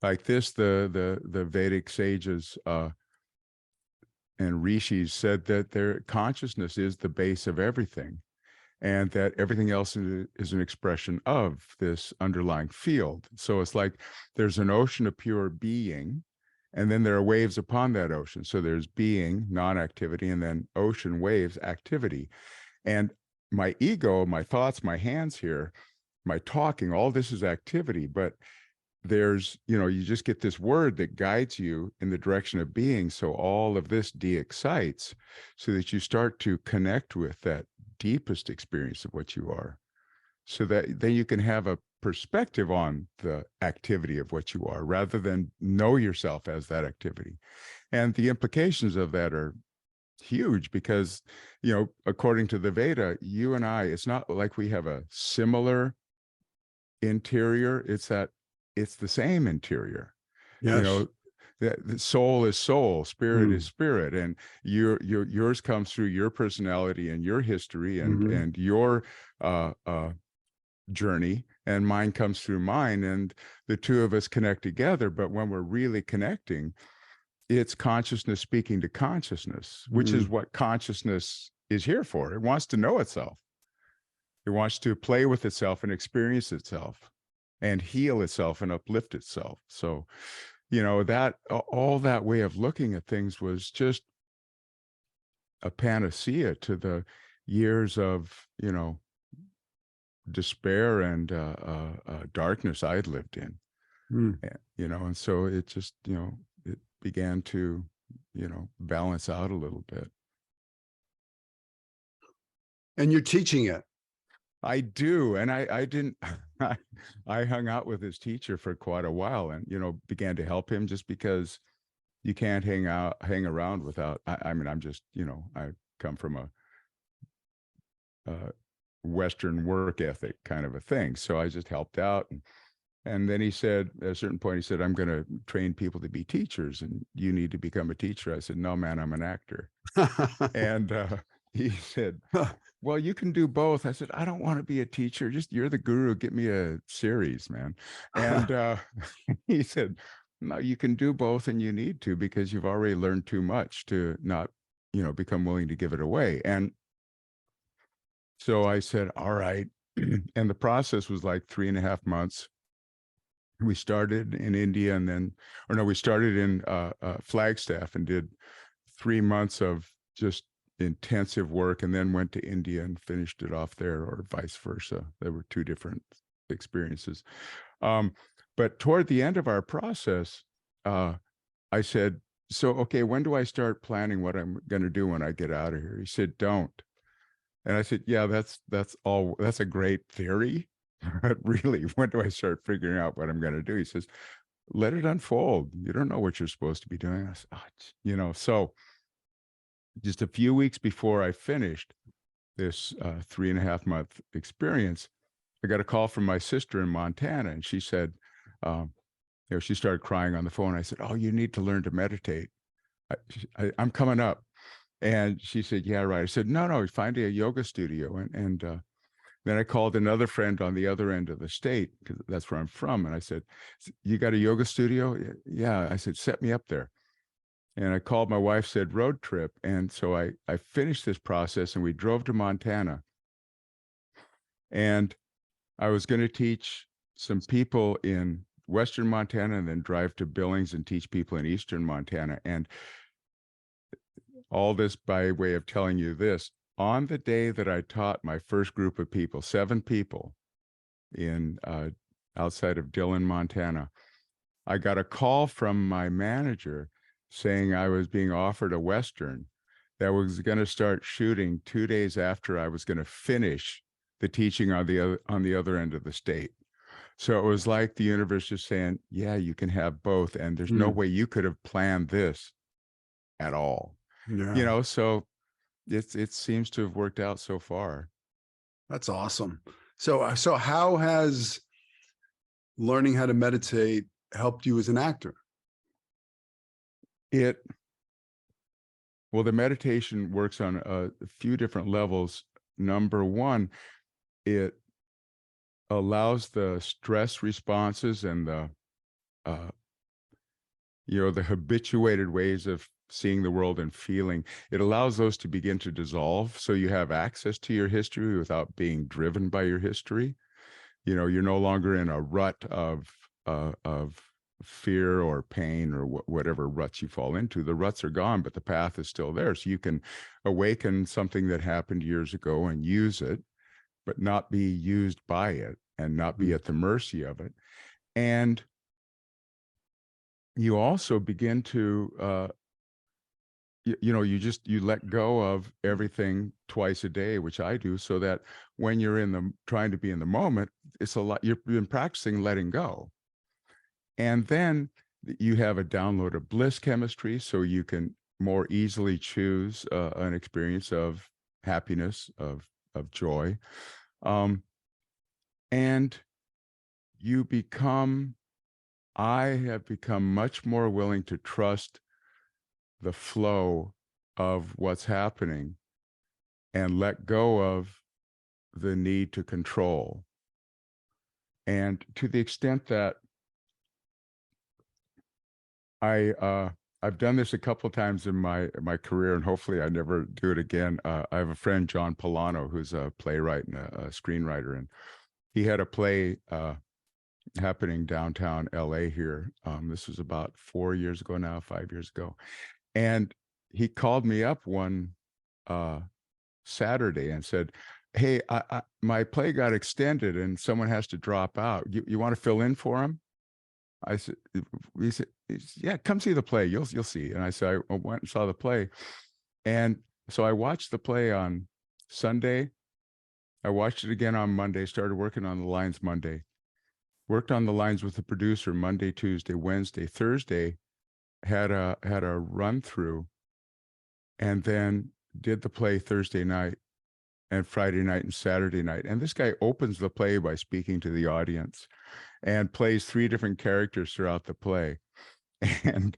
S2: Like this, the Vedic sages and rishis said that their consciousness is the base of everything, and that everything else is an expression of this underlying field. So it's like there's an ocean of pure being, and then there are waves upon that ocean. So there's being, non-activity, and then ocean, waves, activity. And my ego, my thoughts, my hands here, my talking, all this is activity. But there's, you know, you just get this word that guides you in the direction of being. So all of this de-excites so that you start to connect with that deepest experience of what you are, so that then you can have a perspective on the activity of what you are, rather than know yourself as that activity. And the implications of that are huge, because, you know, according to the Veda, you and I, it's not like we have a similar interior, it's that it's the same interior.
S1: Yes.
S2: You know, the soul is soul, spirit is spirit, and yours comes through your personality and your history and your journey, and mine comes through mine, and the two of us connect together. But when we're really connecting, it's consciousness speaking to consciousness, which is what consciousness is here for. It wants to know itself. It wants to play with itself and experience itself and heal itself and uplift itself. So, you know, that all that way of looking at things was just a panacea to the years of, you know, despair and darkness I'd lived in. You know, and so it just, you know, it began to, you know, balance out a little bit.
S1: And you're teaching it.
S2: I do. And I didn't, I hung out with his teacher for quite a while, and, you know, began to help him, just because you can't hang around without, I mean, I'm just, you know, I come from a Western work ethic kind of a thing. So I just helped out. And then he said, at a certain point, he said, I'm going to train people to be teachers, and you need to become a teacher. I said, no, man, I'm an actor. And he said, well, you can do both. I said, I don't want to be a teacher. Just, you're the guru. Get me a series, man. And he said, no, you can do both, and you need to, because you've already learned too much to not, you know, become willing to give it away. And so I said, all right. And the process was like 3.5 months. We started in India, and then, or no, we started in Flagstaff and did 3 months of just intensive work, and then went to India and finished it off there, or vice versa. There were 2 different experiences. But toward the end of our process, I said, so, okay, when do I start planning what I'm going to do when I get out of here? He said, don't. And I said, yeah, that's a great theory. But really, when do I start figuring out what I'm going to do? He says, let it unfold. You don't know what you're supposed to be doing. I said, oh, you know, so just a few weeks before I finished this 3.5 month experience, I got a call from my sister in Montana, and she said, you know, she started crying on the phone. I said, oh, you need to learn to meditate. I'm coming up. And she said, yeah, right. I said, no, find a yoga studio. And then I called another friend on the other end of the state, because that's where I'm from. And I said, you got a yoga studio? Yeah. I said, set me up there. And I called my wife, said road trip. And so I finished this process, and we drove to Montana. And I was going to teach some people in Western Montana and then drive to Billings and teach people in Eastern Montana. And all this by way of telling you this, on the day that I taught my first group of people, 7 people in outside of Dillon, Montana, I got a call from my manager saying I was being offered a Western that was going to start shooting 2 days after I was going to finish the teaching on the other end of the state. So it was like the universe just saying, yeah, you can have both. And there's no way you could have planned this at all.
S1: Yeah.
S2: You know, so it seems to have worked out so far.
S1: That's awesome. So how has learning how to meditate helped you as an actor?
S2: Well, the meditation works on a few different levels. Number one, it allows the stress responses and the the habituated ways of seeing the world and feeling, it allows those to begin to dissolve. So you have access to your history without being driven by your history. You're no longer in a rut of fear or pain or whatever ruts you fall into. The ruts are gone, but the path is still there. So you can awaken something that happened years ago and use it, but not be used by it and not be at the mercy of it. And you also begin to, you let go of everything twice a day, which I do, so that when you're trying to be in the moment, it's a lot, you've been practicing letting go. And then you have a download of bliss chemistry, so you can more easily choose an experience of happiness, of joy. And I have become much more willing to trust the flow of what's happening and let go of the need to control. And to the extent that I've done this a couple of times in my career, and hopefully I never do it again. I have a friend, John Polano, who's a playwright and a screenwriter, and he had a play happening downtown LA here. This was about 4 years ago now, 5 years ago. And he called me up one Saturday and said, hey, my play got extended and someone has to drop out. You want to fill in for him? He said, yeah, come see the play. You'll see. And I said, I went and saw the play. And so I watched the play on Sunday. I watched it again on Monday, started working on the lines Monday, worked on the lines with the producer Monday, Tuesday, Wednesday, Thursday, had a run through, and then did the play Thursday night and Friday night and Saturday night. And this guy opens the play by speaking to the audience and plays 3 different characters throughout the play. And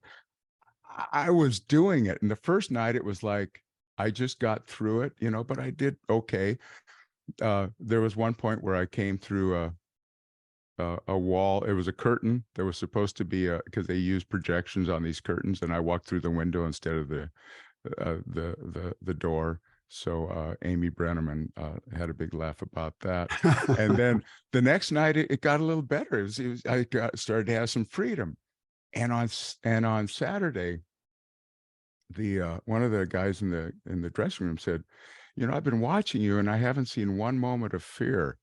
S2: I was doing it. And the first night it was like, I just got through it, but I did okay. There was one point where I came through a wall. It was a curtain. There was supposed to be because they use projections on these curtains, and I walked through the window instead of the door. So Amy Brenneman had a big laugh about that. And then the next night it got a little better. I started to have some freedom. And on Saturday, the one of the guys in the dressing room said, I've been watching you and I haven't seen one moment of fear.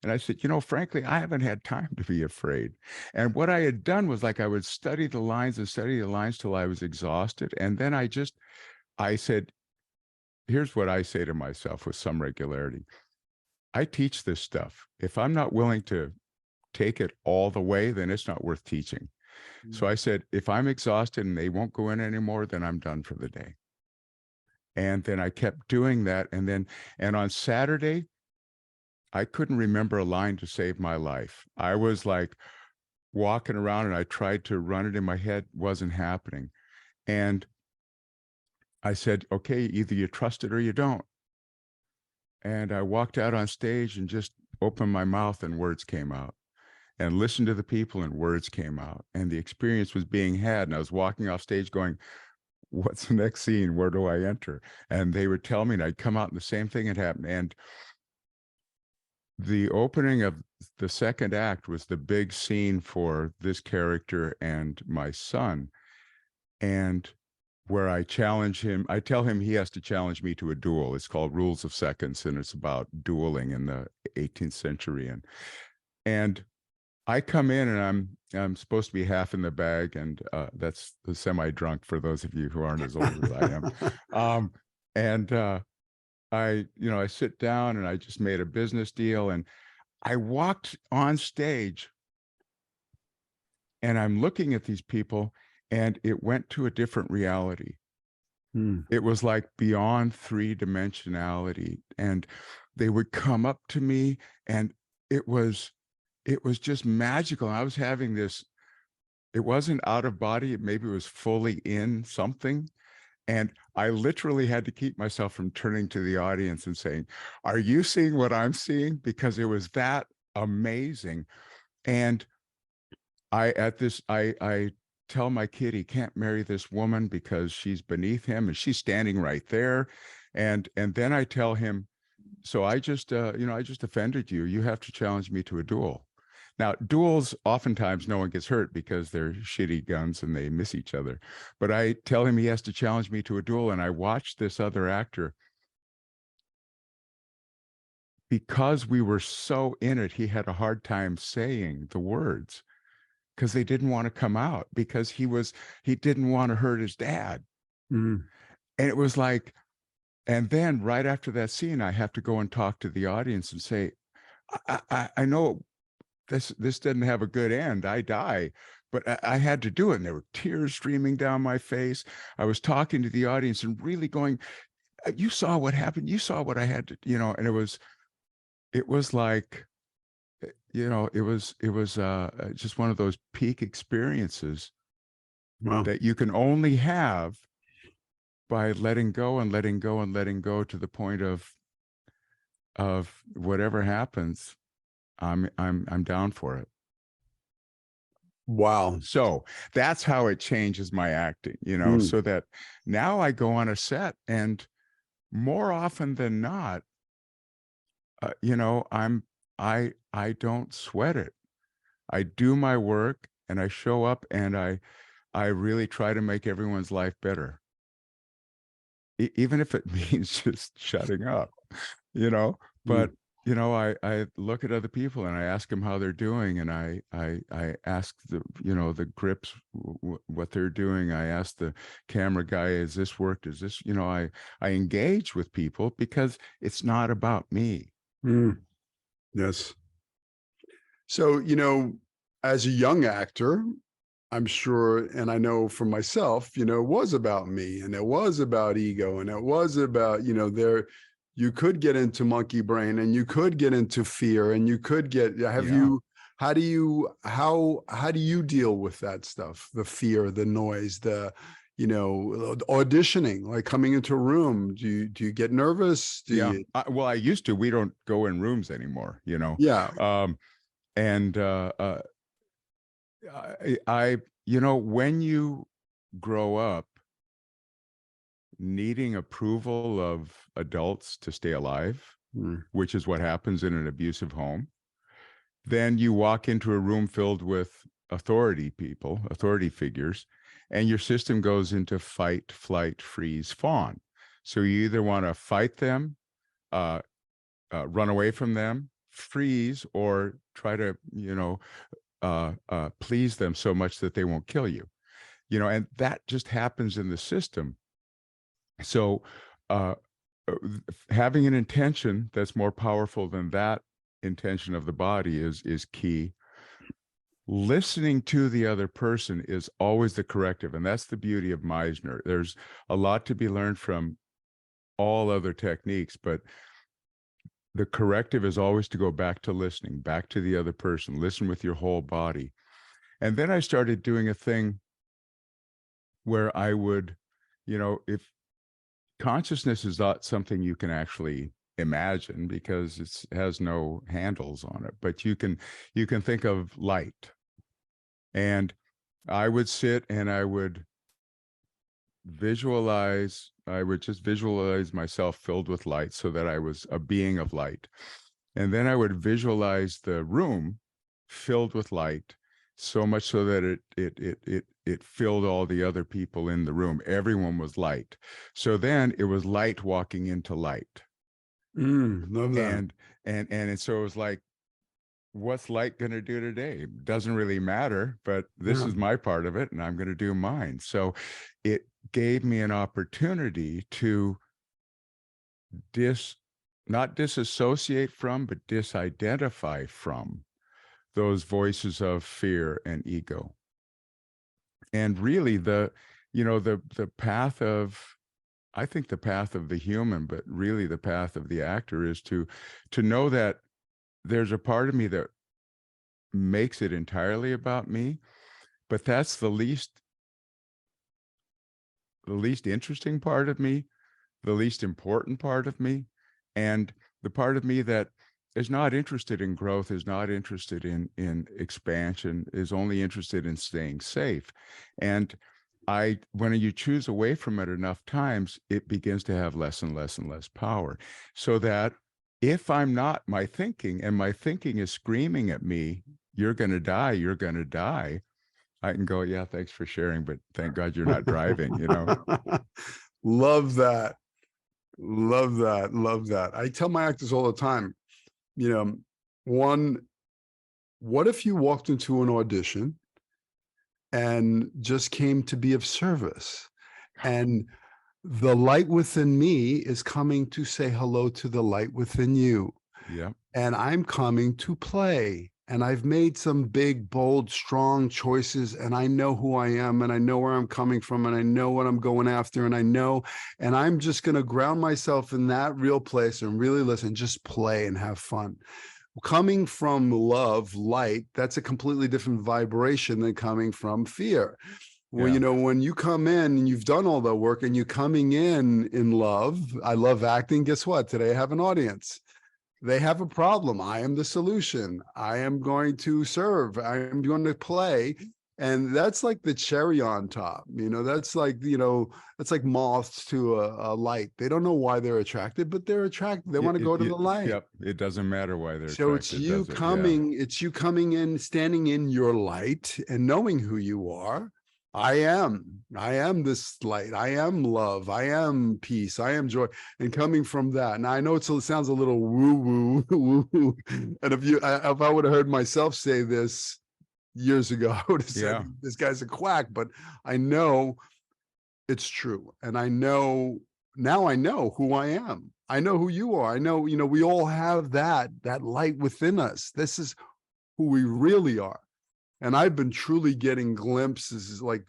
S2: And I said, frankly, I haven't had time to be afraid. And what I had done was I would study the lines till I was exhausted. And then I said, here's what I say to myself with some regularity. I teach this stuff. If I'm not willing to take it all the way, then it's not worth teaching. So I said, if I'm exhausted and they won't go in anymore, then I'm done for the day. And then I kept doing that. And on Saturday, I couldn't remember a line to save my life. I was like walking around and I tried to run it in my head, wasn't happening. And I said, okay, either you trust it or you don't. And I walked out on stage and just opened my mouth and words came out, and listened to the people and words came out, and the experience was being had. And I was walking off stage going, what's the next scene? Where do I enter? And they would tell me, and I'd come out and the same thing had happened. And the opening of the second act was the big scene for this character and my son, and where I challenge him. I tell him he has to challenge me to a duel. It's called Rules of Seconds, and it's about dueling in the 18th century. And I come in and I'm supposed to be half in the bag, and that's the semi-drunk for those of you who aren't as old as I am. And I sit down and I just made a business deal, and I walked on stage and I'm looking at these people, and it went to a different reality. It was like beyond three-dimensionality, and they would come up to me, and it was just magical. I was having this, it wasn't out of body, maybe it was fully in something. And I literally had to keep myself from turning to the audience and saying, are you seeing what I'm seeing? Because it was that amazing. And I tell my kid he can't marry this woman because she's beneath him, and she's standing right there. And then I tell him, so I just offended you. You have to challenge me to a duel. Now, duels, oftentimes no one gets hurt because they're shitty guns and they miss each other. But I tell him he has to challenge me to a duel, and I watched this other actor. Because we were so in it, he had a hard time saying the words because they didn't want to come out, because he didn't want to hurt his dad. And it was like, and then right after that scene, I have to go and talk to the audience and say, I know this didn't have a good end. I die, but I had to do it. And there were tears streaming down my face. I was talking to the audience and really going, you saw what happened. You saw what I had to, and it was like, it was just one of those peak experiences that you can only have by letting go and letting go and letting go, to the point of whatever happens, I'm down for it.
S1: Wow.
S2: So that's how it changes my acting, so that now I go on a set, and more often than not, I don't sweat it. I do my work and I show up, and I really try to make everyone's life better. Even if it means just shutting up, but I look at other people and I ask them how they're doing, and I ask the grips what they're doing. I ask the camera guy, is this worked? Is this, I engage with people because it's not about me.
S1: Yes. So, as a young actor, I'm sure, and I know for myself, it was about me, and it was about ego, and it was about, you could get into monkey brain, and you could get into fear, and you could get, how do you deal with that stuff? The fear, the noise, the, auditioning, like coming into a room, do you get nervous?
S2: Well, I used to. We don't go in rooms anymore,
S1: Yeah.
S2: And when you grow up needing approval of adults to stay alive, which is what happens in an abusive home, then you walk into a room filled with authority figures, and your system goes into fight, flight, freeze, fawn. So you either want to fight them, run away from them, freeze, or try to, please them so much that they won't kill you, and that just happens in the system. So having an intention that's more powerful than that intention of the body is key. Listening to the other person is always the corrective, and that's the beauty of Meisner. There's a lot to be learned from all other techniques, but the corrective is always to go back to listening, back to the other person, listen with your whole body. And then I started doing a thing where I would, if consciousness is not something you can actually imagine because it has no handles on it, but you can think of light. And I would sit and I would just visualize myself filled with light, so that I was a being of light. And then I would visualize the room filled with light, so much so that it filled all the other people in the room. Everyone was light. So then it was light walking into light.
S1: Love that.
S2: And so it was like, what's light going to do today? Doesn't really matter, but this is my part of it, and I'm going to do mine. So it gave me an opportunity to not disassociate from, but disidentify from those voices of fear and ego. And really the path of, I think the path of the human, but really the path of the actor is to know that there's a part of me that makes it entirely about me, but that's the least interesting part of me, the least important part of me, and the part of me that is not interested in growth, is not interested in expansion, is only interested in staying safe. And when you choose away from it enough times, it begins to have less and less and less power. So that if I'm not my thinking, and my thinking is screaming at me, you're going to die, you're going to die, I can go, yeah, thanks for sharing, but thank God you're not driving,
S1: Love that. Love that. Love that. I tell my actors all the time, what if you walked into an audition and just came to be of service, and the light within me is coming to say hello to the light within you.
S2: Yeah.
S1: And I'm coming to play. And I've made some big, bold, strong choices, and I know who I am, and I know where I'm coming from, and I know what I'm going after, and I'm just going to ground myself in that real place and really listen, just play and have fun. Coming from love, light, that's a completely different vibration than coming from fear. Well, when you come in and you've done all the work and you're coming in love, I love acting. Guess what? Today I have an audience. They have a problem. I am the solution. I am going to serve. I am going to play. And that's like the cherry on top. That's like, that's like moths to a light. They don't know why they're attracted, but they're attracted. They want to go to the light.
S2: Yep. It doesn't matter why they're
S1: so
S2: attracted.
S1: It's you coming in, standing in your light and knowing who you are. I am this light. I am love. I am peace. I am joy. And coming from that. Now I know it sounds a little woo woo. And if I would have heard myself say this years ago, I would have said, this guy's a quack, but I know it's true. And I know who I am. I know who you are. I know, we all have that light within us. This is who we really are. And I've been truly getting glimpses like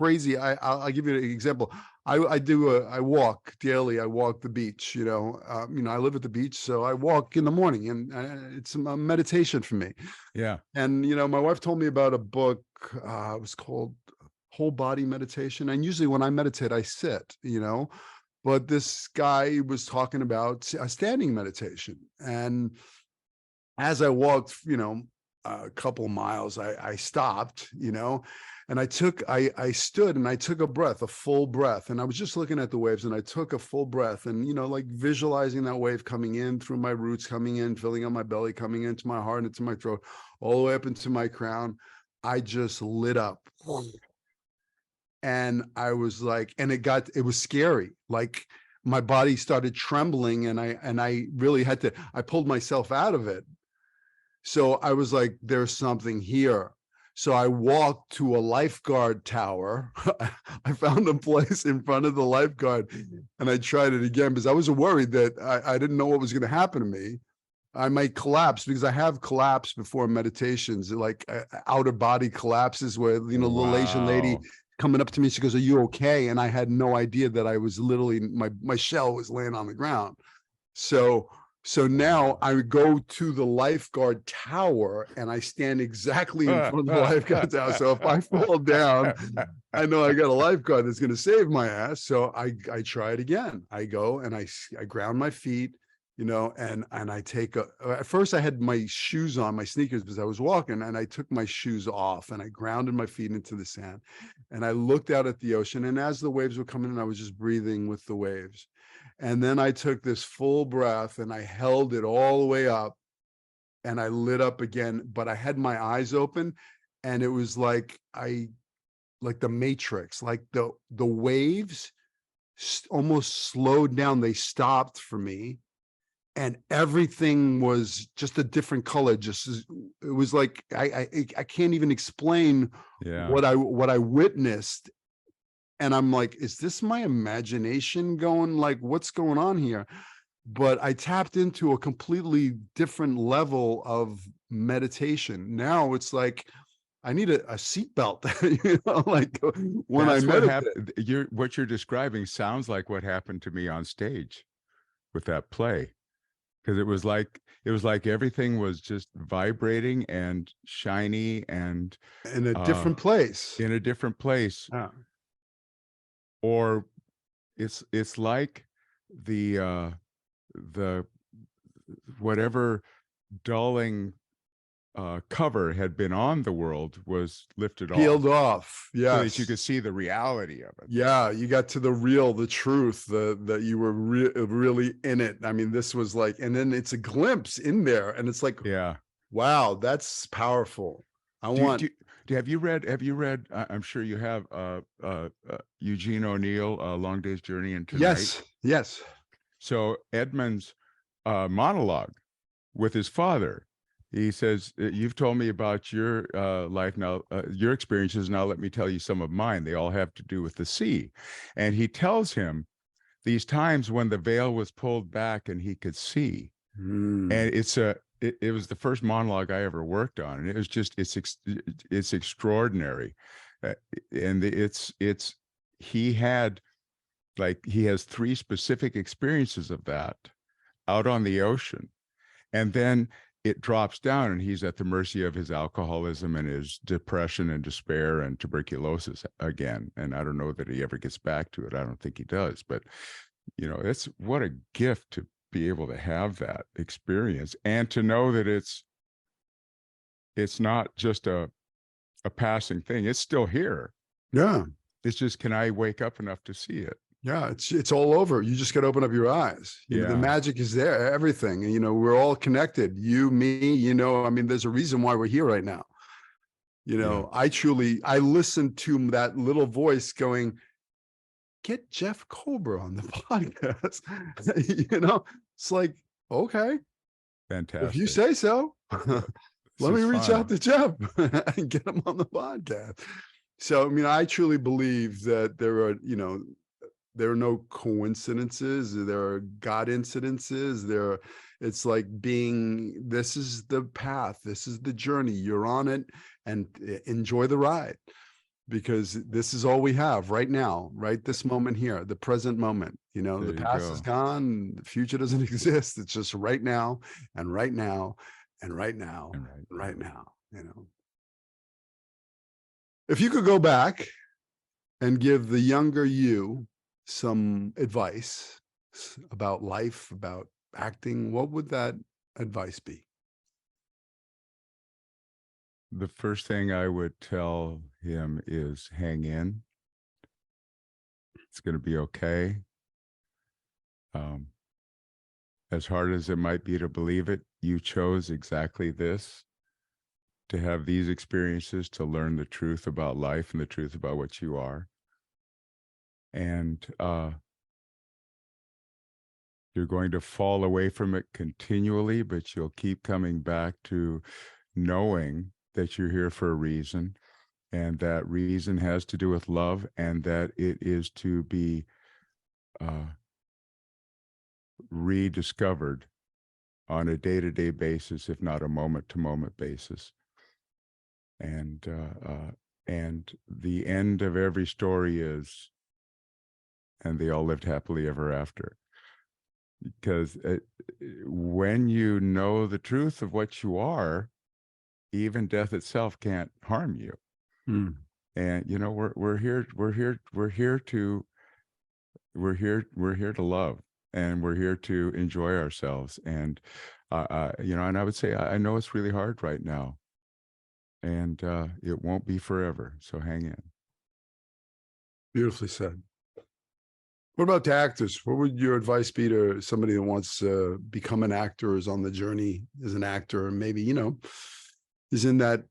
S1: crazy. I'll give you an example. I walk daily. I walk the beach, I live at the beach. So I walk in the morning, and it's a meditation for me.
S2: Yeah.
S1: And, my wife told me about a book, it was called Whole Body Meditation. And usually when I meditate, I sit, but this guy was talking about a standing meditation. And as I walked, a couple miles, I stopped, and I stood and I took a breath, a full breath. And I was just looking at the waves, and I took a full breath, and, like visualizing that wave coming in through my roots, coming in, filling up my belly, coming into my heart, into my throat, all the way up into my crown. I just lit up. And I was like, and it was scary. Like my body started trembling, and I really I pulled myself out of it. So I was like, there's something here. So I walked to a lifeguard tower. I found a place in front of the lifeguard, and I tried it again because I was worried that I didn't know what was going to happen to me. I might collapse, because I have collapsed before meditations, like outer body collapses where, the little Asian lady coming up to me, she goes, "Are you okay?" And I had no idea that I was literally, my shell was laying on the ground. So now I go to the lifeguard tower, and I stand exactly in front of the lifeguard tower. So if I fall down, I know I got a lifeguard that's going to save my ass. So I try it again. I go and I ground my feet, and I take at first I had my shoes on, my sneakers, because I was walking, and I took my shoes off and I grounded my feet into the sand, and I looked out at the ocean. And as the waves were coming in, I was just breathing with the waves. And then I took this full breath and I held it all the way up, and I lit up again, but I had my eyes open, and it was like like the Matrix, like the waves almost slowed down. They stopped for me, and everything was just a different color. It was like I can't even explain what I witnessed. And I'm like, is this my imagination going? Like, what's going on here? But I tapped into a completely different level of meditation. Now it's like I need a seatbelt, like when
S2: That's
S1: I
S2: what
S1: meditate.
S2: happened. What you're describing sounds like what happened to me on stage with that play. Because it was like everything was just vibrating and shiny and
S1: In a different place.
S2: in a different place.
S1: Yeah.
S2: Or it's like the whatever dulling cover had been on the world was lifted
S1: Peeled off.
S2: so
S1: Yes.
S2: that you could see the reality of it.
S1: Yeah, you got to the real, the truth, that you were really in it. I mean, this was like, and then it's a glimpse in there, and it's like,
S2: Yeah.
S1: wow, that's powerful.
S2: Have you read, I'm sure you have, Eugene O'Neill, Long Day's Journey into Night?
S1: Yes.
S2: So Edmund's monologue with his father, he says, you've told me about your life now, your experiences. Now let me tell you some of mine. They all have to do with the sea. And he tells him these times when the veil was pulled back and he could see. And it was the first monologue I ever worked on. And it was just, it's extraordinary. And he has 3 specific experiences of that out on the ocean. And then it drops down and he's at the mercy of his alcoholism and his depression and despair and tuberculosis again. And I don't know that he ever gets back to it. I don't think he does, but it's what a gift to be able to have that experience and to know that it's not just a passing thing. It's still here.
S1: Yeah.
S2: It's just, can I wake up enough to see it?
S1: Yeah, it's all over. You just got to open up your eyes. The magic is there, everything. And, we're all connected. You, me, I mean, there's a reason why we're here right now. I listened to that little voice going, get Jeff Cobra on the podcast. It's like, okay.
S2: Fantastic.
S1: If you say so, let me reach out to Jeff and get him on the podcast. So, I mean, I truly believe that there are no coincidences. There are God incidences. It's like this is the path. This is the journey. You're on it, and enjoy the ride, because this is all we have right now, right this moment here, the present moment. The past is gone. The future doesn't exist. It's just right now and right now and right now and right now. If you could go back and give the younger you some advice about life, about acting, what would that advice be?
S2: The first thing I would tell him is hang in. It's going to be okay. As hard as it might be to believe it, you chose exactly this, to have these experiences, to learn the truth about life and the truth about what you are. And you're going to fall away from it continually, but you'll keep coming back to knowing that you're here for a reason, and that reason has to do with love, and that it is to be rediscovered on a day-to-day basis, if not a moment-to-moment basis. And the end of every story is, and they all lived happily ever after. Because when you know the truth of what you are, even death itself can't harm you. And we're here to love. and we're here to enjoy ourselves. And and I would say I know it's really hard right now, and it won't be forever. So hang in.
S1: Beautifully said. What about to actors? What would your advice be to somebody that wants to become an actor, is on the journey as an actor, and maybe, is in that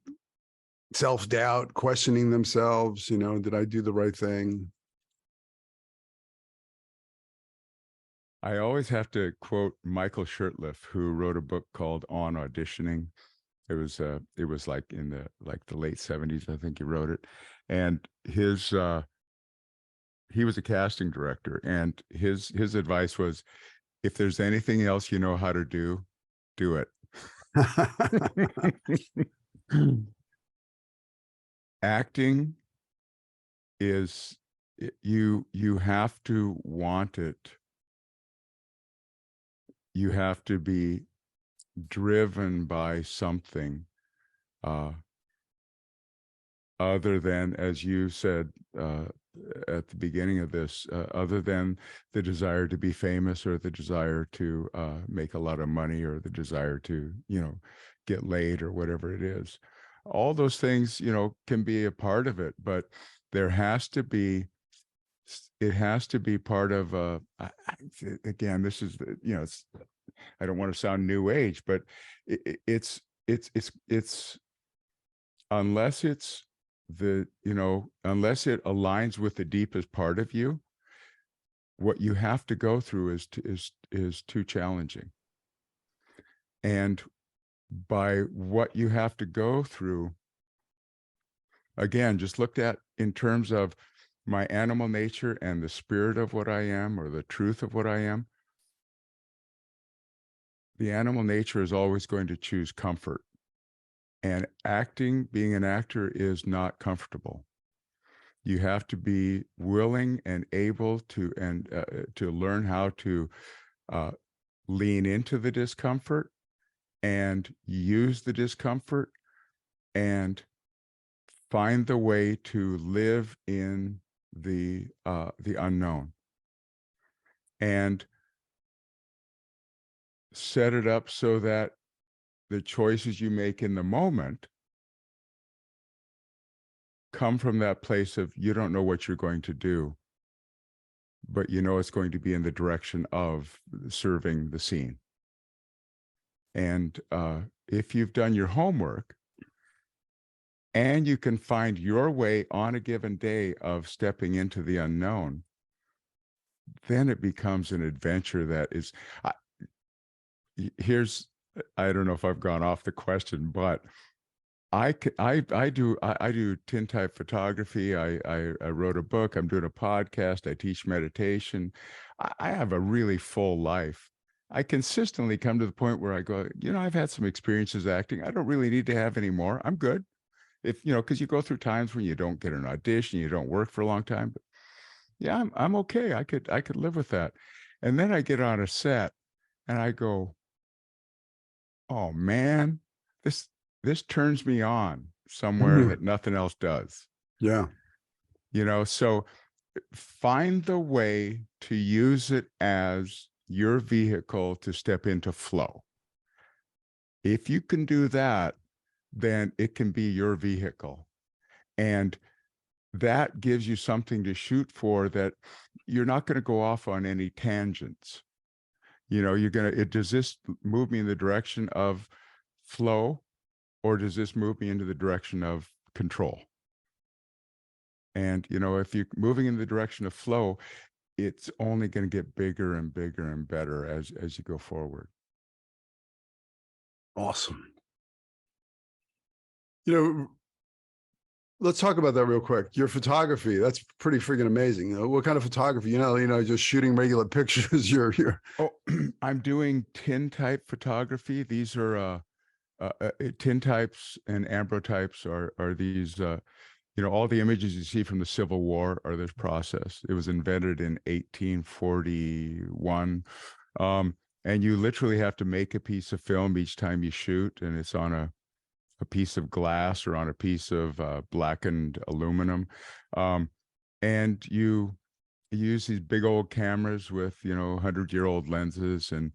S1: self-doubt, questioning themselves, did I do the right thing?
S2: I always have to quote Michael Shurtleff, who wrote a book called On Auditioning. It was like in the late 70s, I think he wrote it. And he was a casting director, and his advice was, if there's anything else you know how to do, do it. Acting is, you have to want it. You have to be driven by something other than, as you said at the beginning of this, other than the desire to be famous, or the desire to make a lot of money, or the desire to, get laid, or whatever it is. All those things, can be a part of it, but it has to be part of again, this is, I don't want to sound new age, but it's unless it's unless it aligns with the deepest part of you, what you have to go through is too challenging. And by what you have to go through, again, just looked at in terms of my animal nature and the spirit of what I am, or the truth of what I am, the animal nature is always going to choose comfort. And being an actor is not comfortable. You have to be willing and able to, to learn how to lean into the discomfort and use the discomfort and find the way to live in the unknown, and set it up so that the choices you make in the moment come from that place of, you don't know what you're going to do, but it's going to be in the direction of serving the scene. And if you've done your homework, and you can find your way on a given day of stepping into the unknown, then it becomes an adventure that is, I don't know if I've gone off the question, but I do tintype photography. I wrote a book. I'm doing a podcast. I teach meditation. I have a really full life. I consistently come to the point where I go, I've had some experiences acting. I don't really need to have any more. I'm good. If, because you go through times when you don't get an audition, you don't work for a long time, but yeah, I'm okay. I could live with that. And then I get on a set and I go, oh man, this turns me on somewhere that nothing else does.
S1: Yeah.
S2: So find the way to use it as your vehicle to step into flow. If you can do that, then it can be your vehicle. And that gives you something to shoot for, that you're not going to go off on any tangents. Does this move me in the direction of flow, or does this move me into the direction of control? And, if you're moving in the direction of flow, it's only going to get bigger and bigger and better as you go forward.
S1: Awesome. Let's talk about that real quick. Your photography, that's pretty freaking amazing. What kind of photography? Just shooting regular pictures. You're
S2: Oh, I'm doing tintype photography. These are tintypes and ambrotypes are these all the images you see from the Civil War are this process. It was invented in 1841. And you literally have to make a piece of film each time you shoot, and it's on a piece of glass or on a piece of blackened aluminum. And you use these big old cameras with, 100-year-old lenses, and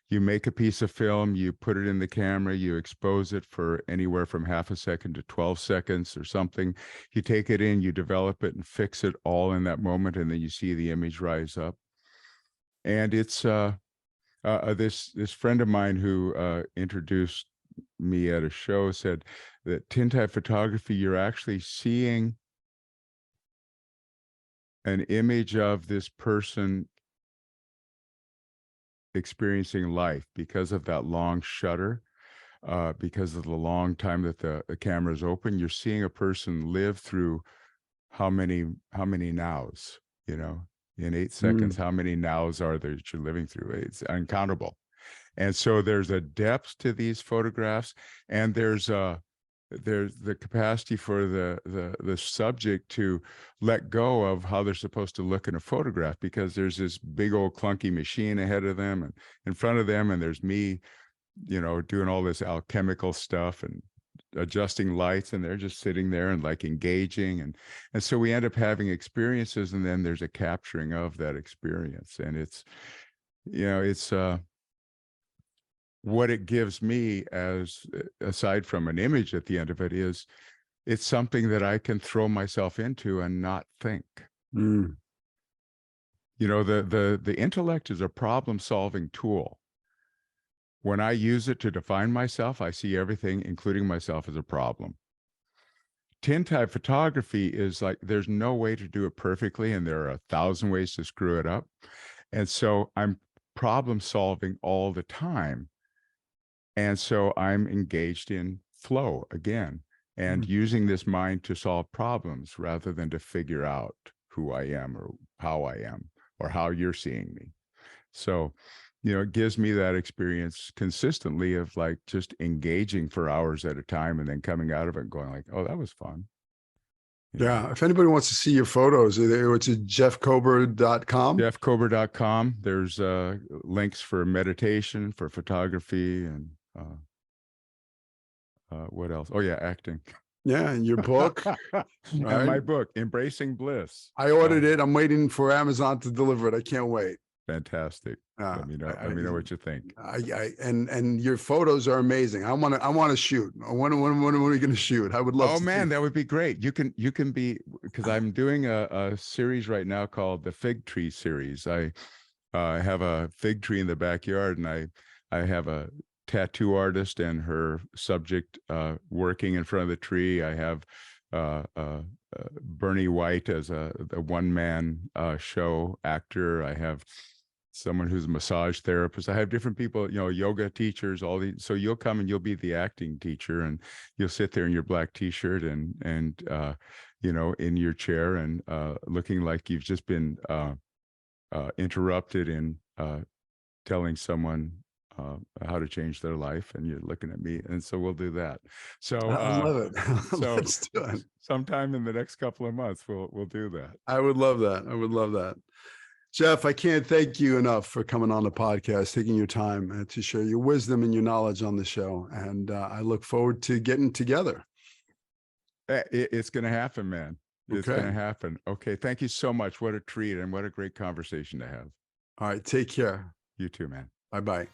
S2: you make a piece of film, you put it in the camera, you expose it for anywhere from half a second to 12 seconds or something. You take it in, you develop it and fix it all in that moment, and then you see the image rise up. And it's this friend of mine who introduced me at a show said that tintype photography, you're actually seeing an image of this person experiencing life because of that long shutter, because of the long time that the camera is open. You're seeing a person live through how many nows, in 8 seconds, how many nows are there that you're living through? It's uncountable. And so there's a depth to these photographs, and there's the capacity for the subject to let go of how they're supposed to look in a photograph, because there's this big old clunky machine ahead of them and in front of them, and there's me, doing all this alchemical stuff and adjusting lights, and they're just sitting there and like engaging, and so we end up having experiences, and then there's a capturing of that experience, and it's what it gives me, as aside from an image at the end of it, is it's something that I can throw myself into and not think. The intellect is a problem-solving tool. When I use it to define myself, I see everything, including myself, as a problem. Tintype photography is like, there's no way to do it perfectly, and there are 1,000 ways to screw it up. And so I'm problem solving all the time. And so I'm engaged in flow again, and using this mind to solve problems rather than to figure out who I am or how I am or how you're seeing me. So, it gives me that experience consistently of like just engaging for hours at a time, and then coming out of it and going like, oh, that was fun.
S1: Yeah. If anybody wants to see your photos, it's at jeffkober.com.
S2: jeffkober.com. There's links for meditation, for photography, and what else? Oh yeah, acting.
S1: Yeah, and your book.
S2: And my book, Embracing Bliss.
S1: I ordered it. I'm waiting for Amazon to deliver it. I can't wait.
S2: Fantastic. Let me know what you think.
S1: And your photos are amazing. I want to shoot. When are we going to shoot? I would love to.
S2: Oh man, that would be great. You can be, because I'm doing a series right now called the Fig Tree series. I have a fig tree in the backyard, and I have a tattoo artist and her subject working in front of the tree. I have Bernie White as a one-man show actor. I have someone who's a massage therapist. I have different people, yoga teachers, all these. So you'll come and you'll be the acting teacher, and you'll sit there in your black t-shirt and in your chair, and looking like you've just been interrupted in telling someone how to change their life, and you're looking at me, and so we'll do that. So
S1: I love it.
S2: So
S1: let's do it.
S2: Sometime in the next couple of months, we'll do that.
S1: I would love that. I would love that. Jeff, I can't thank you enough for coming on the podcast, taking your time to share your wisdom and your knowledge on the show. And I look forward to getting together.
S2: It's going to happen, man. It's going to happen. Okay. Thank you so much. What a treat, and what a great conversation to have.
S1: All right. Take care.
S2: You too, man.
S1: Bye-bye.